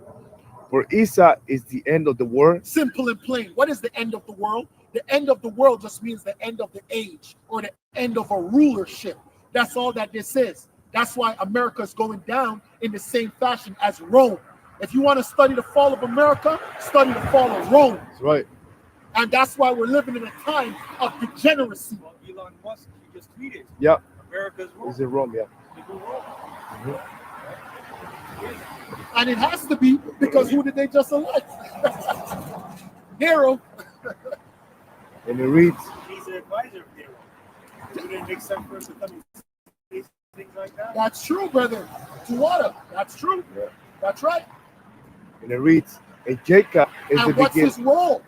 For Esau is the end of the world. Simple and plain. What is the end of the world? The end of the world just means the end of the age or the end of a rulership. That's all that this is. That's why America is going down in the same fashion as Rome. If you want to study the fall of America, study the fall of Rome. That's right. And that's why we're living in a time of degeneracy. Well, Elon Musk, he just tweeted. Yeah. America's wrong. Is it Rome? Yeah. People wrong. And it has to be because who did they just elect? Nero. And it reads, He's an advisor of Nero. Wouldn't it make sense for him to come and say things like that? That's true, brother. Tuwada. That's true. Yeah. That's right. and it reads, and Jacob is And the what's beginning. his role?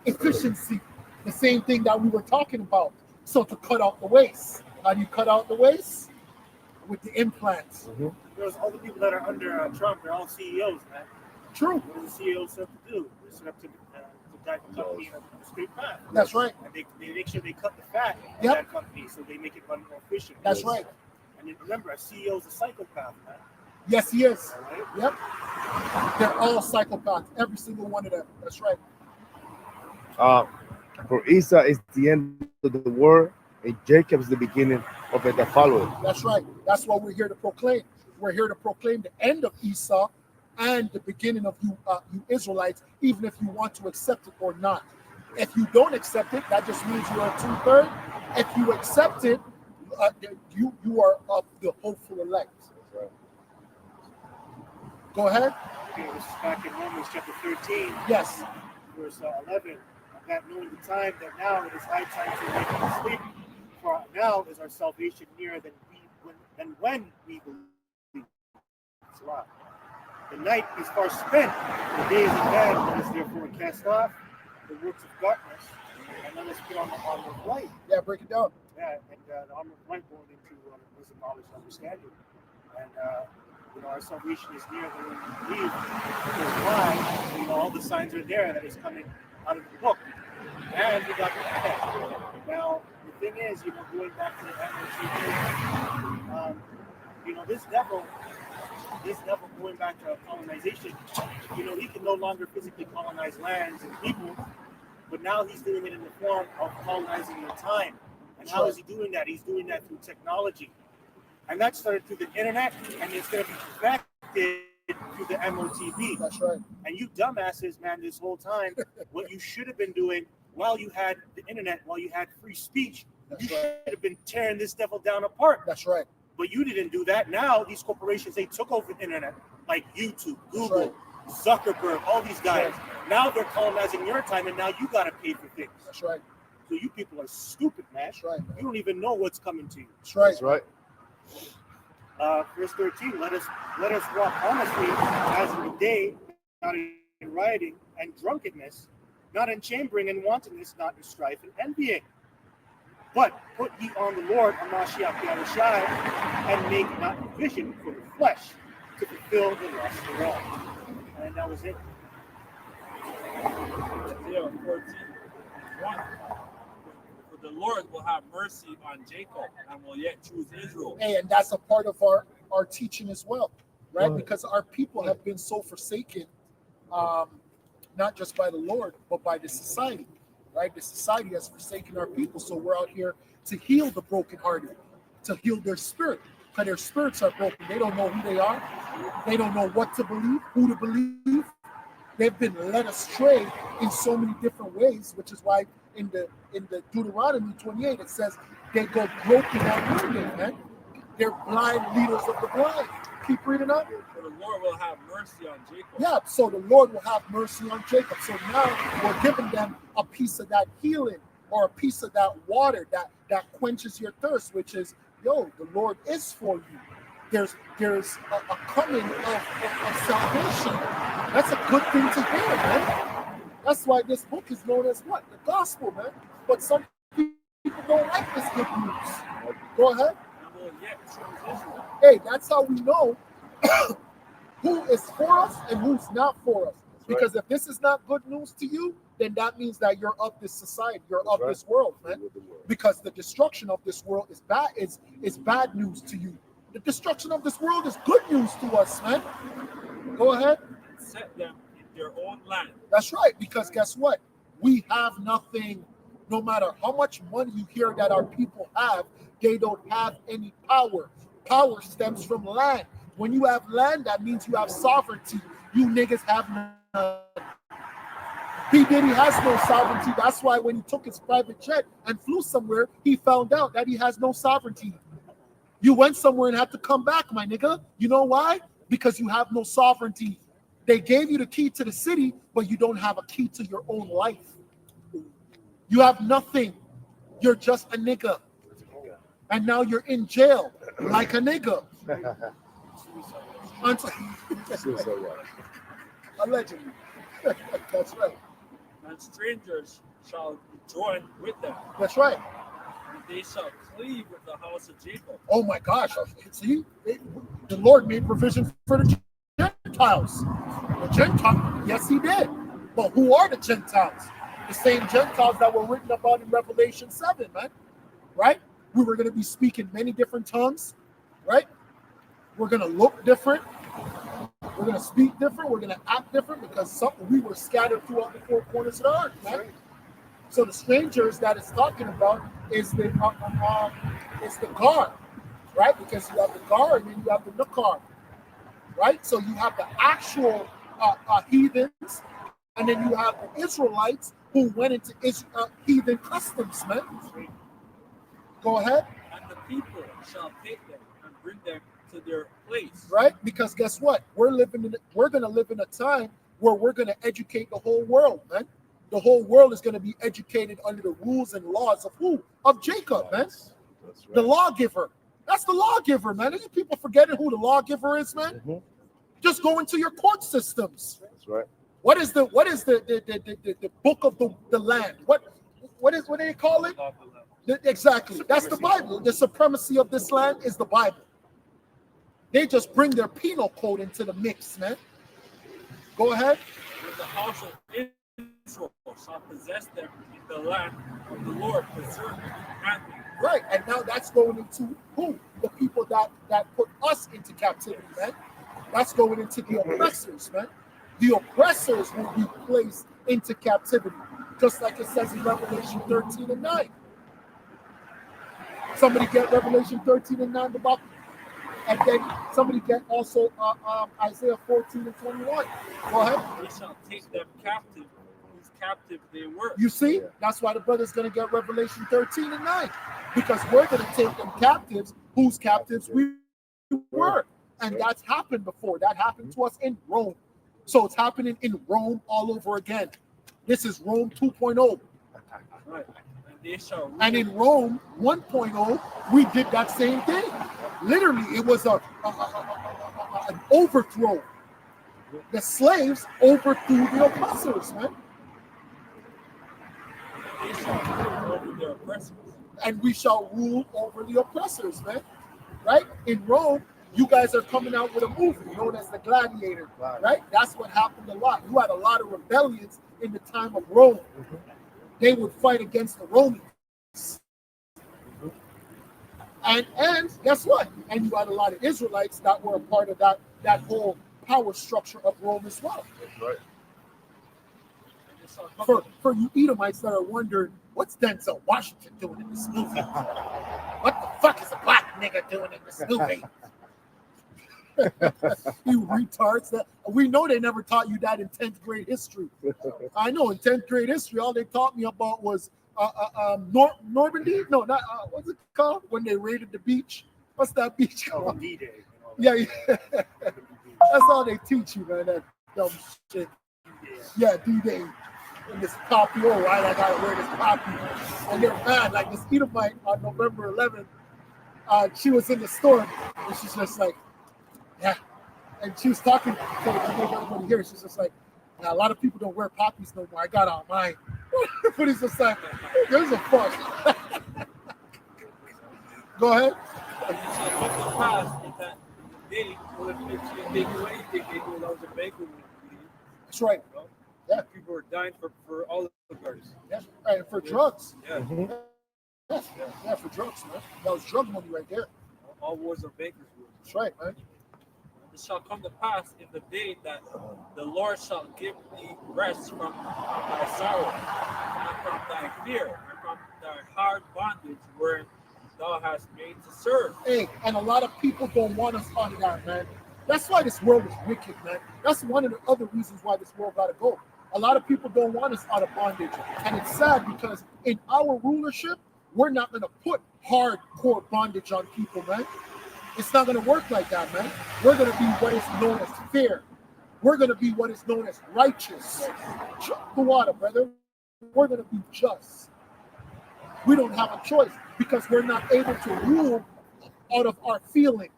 Efficiency. The same thing that we were talking about. So to cut out the waste. How do you cut out the waste? With the implants. There's all the people that are under Trump, they're all CEOs, man. True. What does the CEO set to do? They're set up to guide the company in a straight path. That's right. And they make sure they cut the fat in Yep. that company so they make it run more efficient. That's right. And then remember, a CEO is a psychopath, man. Yes, he is. All right? Yep. They're all psychopaths. Every single one of them. That's right. For Esau is the end of the world, and Jacob is the beginning of it that followeth. That's right. That's what we're here to proclaim. We're here to proclaim the end of Esau and the beginning of you Israelites, even if you want to accept it or not. If you don't accept it, that just means you are 2/3. If you accept it, you are of the hopeful elect. Go ahead. Okay, this is back in Romans chapter 13, Yes. verse 11. That knowing the time, that now it is high time to awaken and sleep. For now is our salvation nearer than when we believe. Salah. The night is far spent, the day is advanced. Let us therefore cast off the works of darkness, and let us put on the armor of light. Yeah, break it down. Yeah, and the armor of light going into wisdom, knowledge, and understanding. And our salvation is nearer than when we believe. Because why? All the signs are there that is coming out of the book. And we got the end. Now, the thing is, going back to the MOTV, this devil going back to colonization, he can no longer physically colonize lands and people, but now he's doing it in the form of colonizing your time. And how is he doing that? He's doing that through technology. And that started through the internet, and it's going to be perfected through the MOTV. That's right. And you dumbasses, man, this whole time, what you should have been doing while you had the internet, while you had free speech, That's you right. should have been tearing this devil down apart. That's right. But you didn't do that. Now these corporations, they took over the internet, like YouTube, Google, right. Zuckerberg, all these guys. Now they're colonizing your time, and now you got to pay for things. That's right. So you people are stupid, man. That's right. You don't even know what's coming to you. That's right. That's right. Verse 13, let us walk honestly as in the day, not in rioting and drunkenness, not in chambering and wantonness, not in strife and envying. But put ye on the Lord, Amashiach Yahushai, and make not provision for the flesh to fulfill the lust thereof. And that was it. Isaiah 14:1. For the Lord will have mercy on Jacob and will yet choose Israel. Hey, and that's a part of our teaching as well, right? Right. Because our people have been so forsaken, not just by the Lord, but by the society, right? The society has forsaken our people, so we're out here to heal the brokenhearted, to heal their spirit, because their spirits are broken. They don't know who they are. They don't know what to believe, who to believe. They've been led astray in so many different ways, which is why in the Deuteronomy 28 it says they go groping and wounded, man. They're blind leaders of the blind. Keep reading up. For the Lord will have mercy on Jacob. Yeah, so the Lord will have mercy on Jacob. So now we're giving them a piece of that healing or a piece of that water that quenches your thirst, which is yo, the Lord is for you. There's a coming of salvation. That's a good thing to hear, man. That's why this book is known as what? The gospel, man. But some people don't like this good news. Go ahead. Well, yeah, transition. Hey, that's how we know who is for us and who's not for us. Because if this is not good news to you, then that means that you're of this society, you're of this world, man. Because the destruction of this world is bad news to you. The destruction of this world is good news to us, man. Go ahead. Set them in their own land. That's right. Because guess what? We have nothing. No matter how much money you hear that our people have, they don't have any power. Power stems from land. When you have land, that means you have sovereignty. You niggas have none. P. Diddy has no sovereignty. That's why when he took his private jet and flew somewhere, he found out that he has no sovereignty. You went somewhere and had to come back, my nigga. You know why? Because you have no sovereignty. They gave you the key to the city, but you don't have a key to your own life. You have nothing. You're just a nigga. And now you're in jail like a nigga. Allegedly. That's right. And strangers shall join with them. That's right. And they shall cleave with the house of Jacob. Oh my gosh. See, the Lord made provision for the Gentiles. The Gentiles, yes, he did. But who are the Gentiles? The same Gentiles that were written about in Revelation 7, man. Right? We were going to be speaking many different tongues. Right? We're going to look different. We're going to speak different. We're going to act different because we were scattered throughout the four corners of the earth, man. So the strangers that it's talking about is the guard, right? Because you have the guard and then you have the Nakar, right? So you have the actual heathens, and then you have the Israelites who went into heathen customs, man. Go ahead. And the people shall take them and bring them to their place. Right? Because guess what? We're gonna live in a time where we're gonna educate the whole world, man. The whole world is gonna be educated under the rules and laws of who? Of Jacob, man. That's right. The lawgiver. That's the lawgiver, man. Are you people forgetting who the lawgiver is, man? Mm-hmm. Just go into your court systems. That's right. What is the book of the land? What do they call it? Exactly. That's the Bible. The supremacy of this land is the Bible. They just bring their penal code into the mix, man. Go ahead. With the house of Israel shall possess them in the land of the Lord, preserve and right, and now that's going into who? The people that put us into captivity, man. That's going into the oppressors, man. The oppressors will be placed into captivity, just like it says in Revelation 13 and 9. Somebody get Revelation 13 and 9 about. And then somebody get also Isaiah 14 and 21. Go ahead. They shall take them captive, whose captive they were. You see, that's why the brother's going to get Revelation 13 and 9. Because we're going to take them captives, whose captives we were. And that's happened before. That happened to us in Rome. So it's happening in Rome all over again. This is Rome 2.0. Right. And in Rome 1.0, we did that same thing. Literally, it was an overthrow. The slaves overthrew the oppressors, man. And we shall rule over the oppressors, man. Right? In Rome, you guys are coming out with a movie known as The Gladiator, right? That's what happened a lot. You had a lot of rebellions in the time of Rome. They would fight against the Romans. And guess what? And you had a lot of Israelites that were a part of that whole power structure of Rome as well. Right. For you Edomites that are wondering, what's Denzel Washington doing in this movie? What the fuck is a black nigga doing in this movie? You retards. That we know they never taught you that in 10th grade history. I know in 10th grade history, all they taught me about was Normandy. No, not what's it called when they raided the beach? What's that beach called? D-Day. Yeah. That's all they teach you, man. That dumb shit. Yeah, D-Day. And this poppy, oh, right? I gotta wear this poppy. And they're mad. Like this Edomite on November 11th. she was in the store, and she's just like, yeah. And she was talking to everybody here. She's just like, yeah, a lot of people don't wear poppies no more. I got on mine. But it's just like, there's a fuck. Go ahead. What's the past is that they will they do anything they do those are banking. That's right. You know? Yeah. People are dying for all the guards. Yeah. And for drugs. Yeah. Yeah, for drugs, man. That was drug money right there. All wars are bankers' wars. That's right, man. It shall come to pass in the day that the Lord shall give thee rest from thy sorrow, and from thy fear, and from thy hard bondage where thou hast made to serve. Hey, and a lot of people don't want us out of that, man. That's why this world is wicked, man. That's one of the other reasons why this world got to go. A lot of people don't want us out of bondage. And it's sad because in our rulership, we're not going to put hardcore bondage on people, man. It's not going to work like that, man. We're going to be what is known as fair. We're going to be what is known as righteous. Drop the water, brother. We're going to be just. We don't have a choice because we're not able to rule out of our feeling.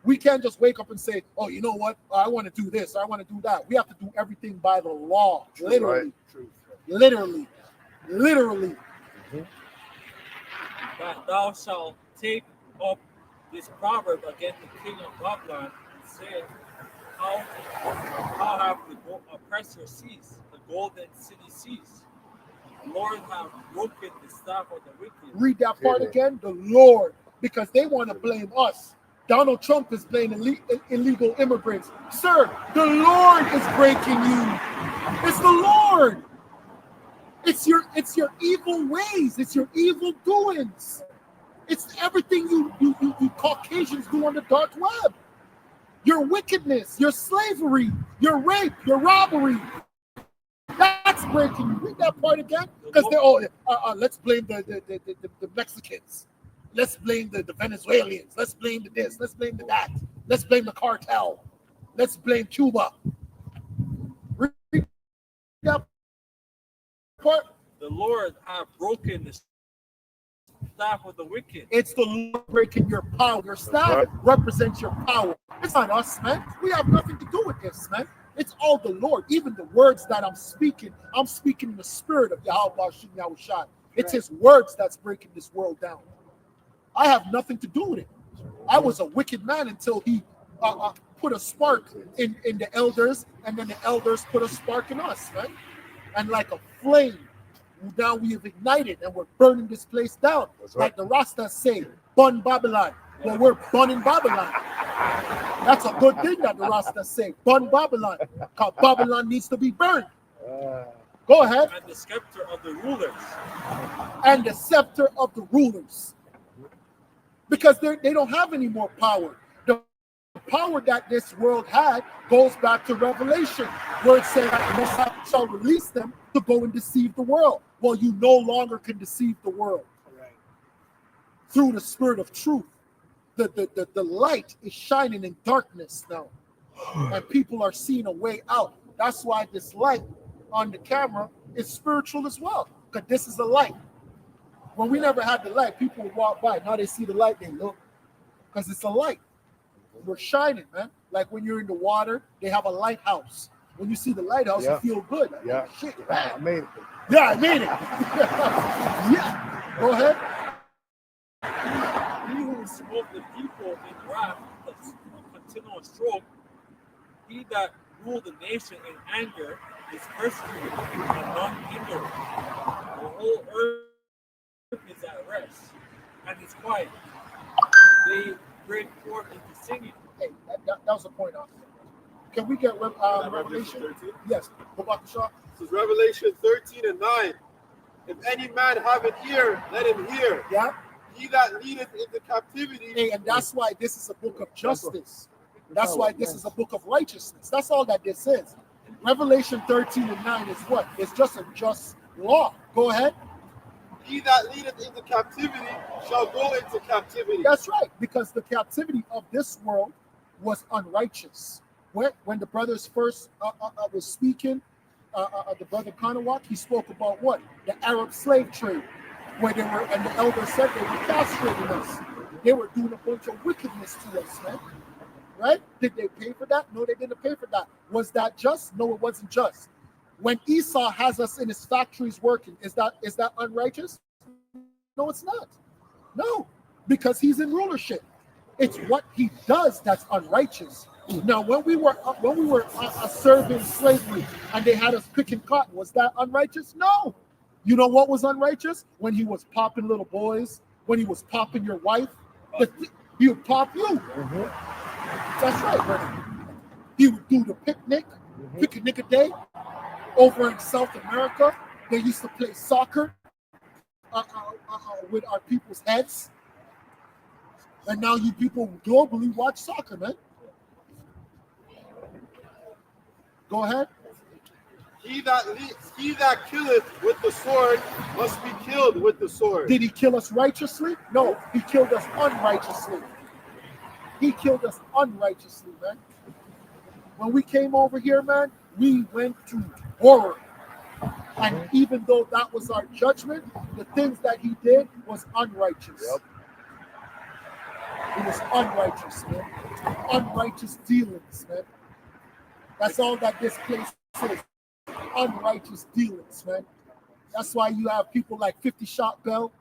We can't just wake up and say, oh, you know what? I want to do this. I want to do that. We have to do everything by the law. Literally. Right. Literally. Literally. That thou shalt take up this proverb against the king of Babylon and say, how have the oppressor ceased, the golden city ceased? The Lord have broken the staff of the wicked. Read that part again. The Lord, because they want to blame us. Donald Trump is blaming illegal immigrants. Sir, the Lord is breaking you. It's the Lord. It's your evil ways. It's your evil doings. It's everything you Caucasians do on the dark web. Your wickedness, your slavery, your rape, your robbery. That's breaking you. Read that part again. Because they're let's blame the Mexicans. Let's blame the Venezuelans. Let's blame the this. Let's blame the that. Let's blame the cartel. Let's blame Cuba. Read that part. The Lord have broken the staff of the wicked. It's the Lord breaking your power. Your staff represents your power. It's not us, man. We have nothing to do with this, man. It's all the Lord. Even the words that I'm speaking in the spirit of Yahweh Hashem Yahushua. It's his words that's breaking this world down. I have nothing to do with it. I was a wicked man until he put a spark in the elders, and then the elders put a spark in us, right? And like a flame, now we have ignited and we're burning this place down. Like the Rastas say, burn Babylon. Well, we're burning Babylon. That's a good thing that the Rastas say, burn Babylon. Because Babylon needs to be burned. Go ahead. And the scepter of the rulers. And the scepter of the rulers. Because they don't have any more power. The power that this world had goes back to Revelation, where it said that the Messiah shall release them to go and deceive the world. Well, you no longer can deceive the world. Right. Through the spirit of truth. The light is shining in darkness now. And people are seeing a way out. That's why this light on the camera is spiritual as well. Because this is a light. When we never had the light, people would walk by. Now they see the light, they look. Because it's a light. We're shining, man. Like when you're in the water, they have a lighthouse. When you see the lighthouse, you feel good. Like, Yeah. shit, I made it. yeah, I made it. Yeah. Go ahead. He who smote the people in wrath, a continual stroke, he that ruled the nation in anger is persecuted and not hindered. The whole earth is at rest and is quiet. They break forth into singing. Hey, that was the point. Can we get Revelation? 13? Yes. Go back to Shaw. This is Revelation 13 and 9. If any man have an ear, let him hear. Yeah. He that leadeth into captivity. Hey, and that's why this is a book of justice. That's why this is a book of righteousness. That's all that this is. Revelation 13 and 9 is what? It's just a just law. Go ahead. He that leadeth into captivity shall go into captivity. That's right, because the captivity of this world was unrighteous. When the brothers first was speaking, the brother Kanawak, he spoke about what? The Arab slave trade, where they were, and the elders said they were castrating us. They were doing a bunch of wickedness to us, man. Right? Did they pay for that? No, they didn't pay for that. Was that just? No, it wasn't just. When Esau has us in his factories working, is that unrighteous? No, it's not. No, because he's in rulership. It's what he does that's unrighteous. Now, when we were serving slavery and they had us picking cotton, was that unrighteous? No. You know what was unrighteous? When he was popping little boys, when he was popping your wife, he would pop you. That's right, brother. He would do the picnic a day over in South America. They used to play soccer with our people's heads. And now you people globally watch soccer, man. Go ahead. He that killeth with the sword must be killed with the sword. Did he kill us righteously? No, he killed us unrighteously. He killed us unrighteously, man. When we came over here, man, we went to horror. And even though that was our judgment, the things that he did was unrighteous. Yep. It was unrighteous, man. Unrighteous dealings, man. That's all that this place is. Unrighteous dealings, man. That's why you have people like 50 Shot Bell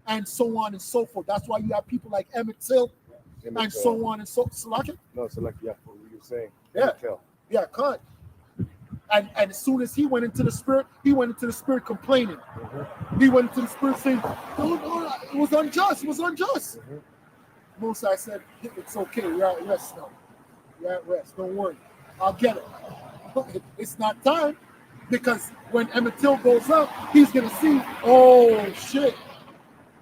and so on and so forth. That's why you have people like Emmett Till and so on and so forth. No, so like, yeah, what you were saying. Yeah. Yeah, cut. And as soon as he went into the spirit complaining. He went into the spirit saying, no, it was unjust. It was unjust. Mosai said, it's okay. You're at rest now. You're at rest. Don't worry. I'll get it. It's not time. Because when Emmett Till goes up, he's going to see, oh, shit.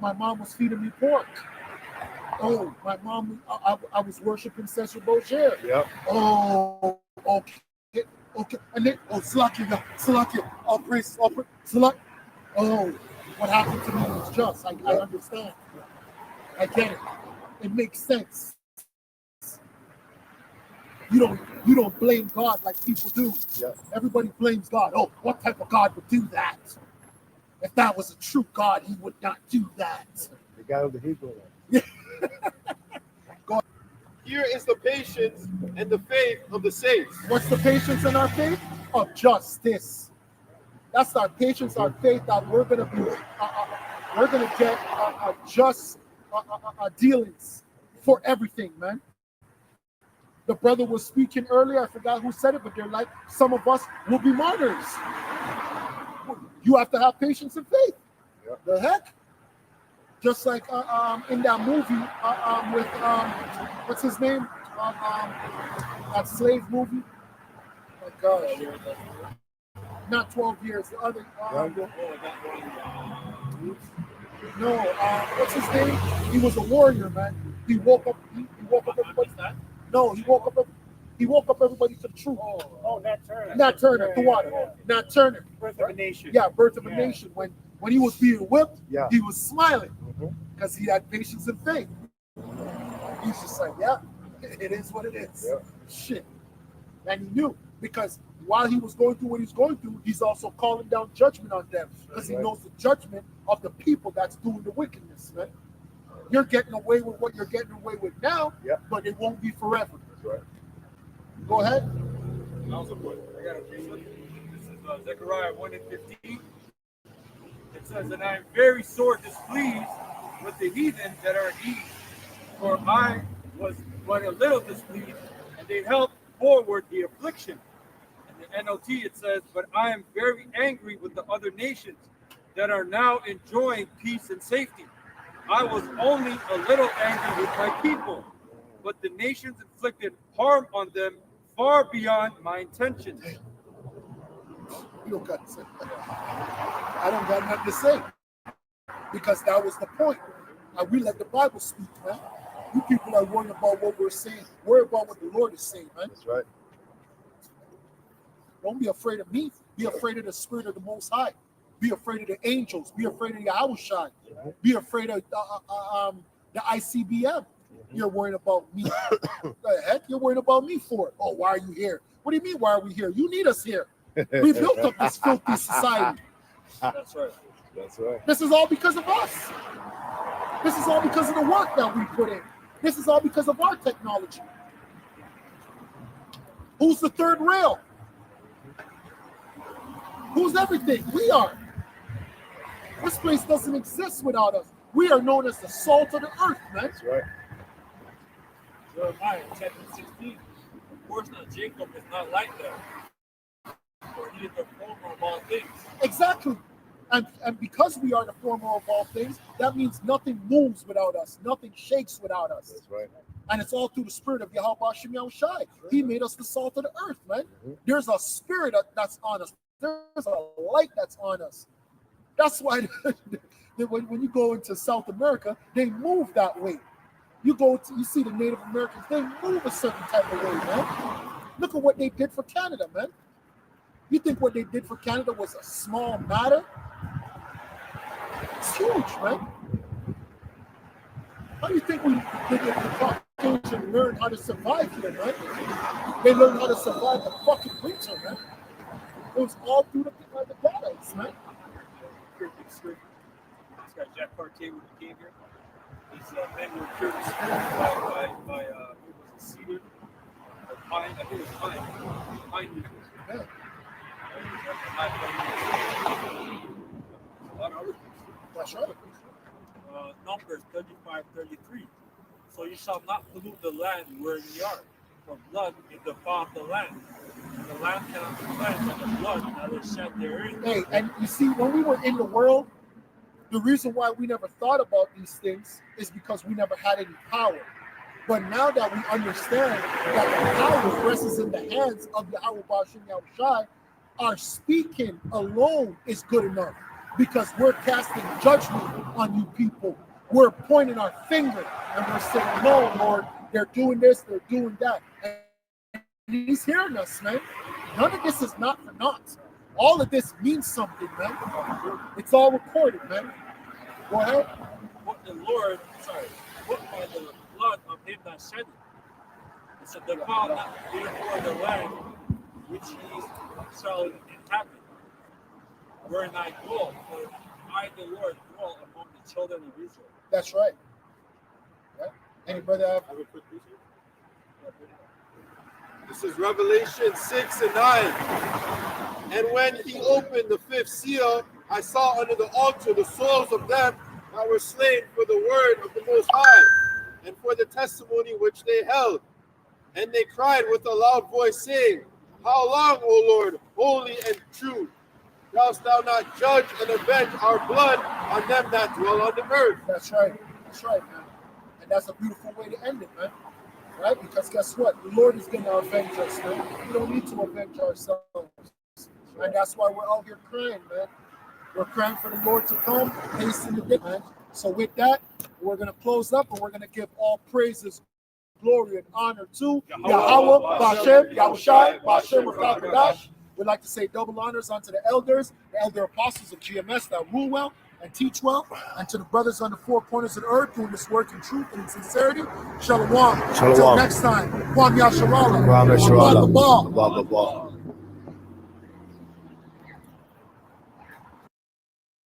My mom was feeding me pork. Oh, my mom, I was worshiping Cesar Borgia. Yep. Oh, okay. And then, Slakia. I'll praise, Slak. Oh, what happened to me was just. I understand. I get it. It makes sense. You don't blame God like people do. Yeah. Everybody blames God. Oh, what type of God would do that? If that was a true God, he would not do that. The guy of the Hebrew. Here is the patience and the faith of the saints. What's the patience and our faith? Of justice. That's our patience, our faith that we're gonna get just dealings for everything, man. The brother was speaking earlier. I forgot who said it, but they're like, some of us will be martyrs. You have to have patience and faith. Yep. The heck? Just like in that movie with what's his name? That slave movie. Oh my gosh. Not 12 years. The other. No. What's his name? He was a warrior, man. He woke up. He woke up everybody. No, he woke up everybody to the truth. Oh, Nat Turner. Nat Turner, the water. Nat Turner. Birth of a Nation. Yeah, Birth of a Nation. When he was being whipped, Yeah. he was smiling because he had patience and faith. He's just like, yeah, it is what it is. Yeah. Shit. And he knew because while he was going through what he's going through, he's also calling down judgment on them because he knows the judgment of the people that's doing the wickedness, man. You're getting away with what you're getting away with now, but it won't be forever. That's right. Go ahead. That was a point. I got a piece of it. This is Zechariah 1:15. It says, and I am very sore displeased with the heathen that are at ease, for I was but a little displeased, and they helped forward the affliction. In the NLT it says, but I am very angry with the other nations that are now enjoying peace and safety. I was only a little angry with my people, but the nations inflicted harm on them far beyond my intentions. You don't got to say that. I don't got nothing to say because that was the point. And we let the Bible speak, man. You people are worrying about what we're saying. Worry about what the Lord is saying, man. That's right. Don't be afraid of me. Be afraid of the Spirit of the Most High. Be afraid of the angels. Be afraid of Yahushua. Be afraid of the ICBM. You're worried about me. The heck you're worried about me for? Oh, why are you here? What do you mean, why are we here? You need us here. We built up this filthy society. That's right. That's right. This is all because of us. This is all because of the work that we put in. This is all because of our technology. Who's the third rail? Who's everything? We are. This place doesn't exist without us. We are known as the salt of the earth, man. That's right. Jeremiah 10:16. Of course not, Jacob is not like that. For he is the former of all things. Exactly. And because we are the former of all things, that means nothing moves without us. Nothing shakes without us. That's right. And it's all through the spirit of Yahweh Hashem Yahushai. He made us the salt of the earth, man. There's a spirit that's on us. There's a light that's on us. That's why when you go into South America, they move that way. You see the Native Americans, they move a certain type of way, man. Look at what they did for Canada, man. You think what they did for Canada was a small matter? It's huge, man. How do you think the Caucasians learn how to survive here, man? They learned how to survive the fucking winter, man. It was all through the Gadites, man. This guy Jack Cartier when he came here. His men were cured by it was a cedar or pine. I think it was pine needles. Yeah. A lot of other things. That's right. Numbers 35:33. So you shall not pollute the land wherein ye are, for blood is defiled the land. The land cannot be cleansed, and the blood that is shed therein. Hey, and you see, when we were in the world, the reason why we never thought about these things is because we never had any power. But now that we understand that the power rests in the hands of Yahweh Hashem Yahushai, our speaking alone is good enough because we're casting judgment on you people. We're pointing our finger and we're saying, no, Lord, they're doing this, they're doing that. And he's hearing us, man. None of this is not for naught. All of this means something, man. It's all recorded, man. Go ahead. What by the blood of him that shed it. It's a defile not therefore the land which ye shall inhabit, wherein I dwell, for I the Lord dwell among the children of Israel. That's right. Yeah. Any brother have Have a quick piece here. This is Revelation 6 and 9. And when he opened the fifth seal, I saw under the altar the souls of them that were slain for the word of the Most High, and for the testimony which they held. And they cried with a loud voice, saying, How long, O Lord, holy and true, dost thou not judge and avenge our blood on them that dwell on the earth? That's right. That's right, man. And that's a beautiful way to end it, man. Right? Because guess what? The Lord is going to avenge us, man. We don't need to avenge ourselves. And that's why we're out here crying, man. We're crying for the Lord to come, hasten the day, man. So with that, we're going to close up and we're going to give all praises, glory, and honor to Yahweh, Bashem, Yahushai, Bashem, Rakakadash. We'd like to say double honors unto the elders, the elder apostles of GMS that rule well and teach well, and to the brothers on the four corners of the earth doing this work in truth and in sincerity. Shalom. Shalom. Until next time, Kwam Yasharala. Kwam Yasharala. Blah, blah, blah.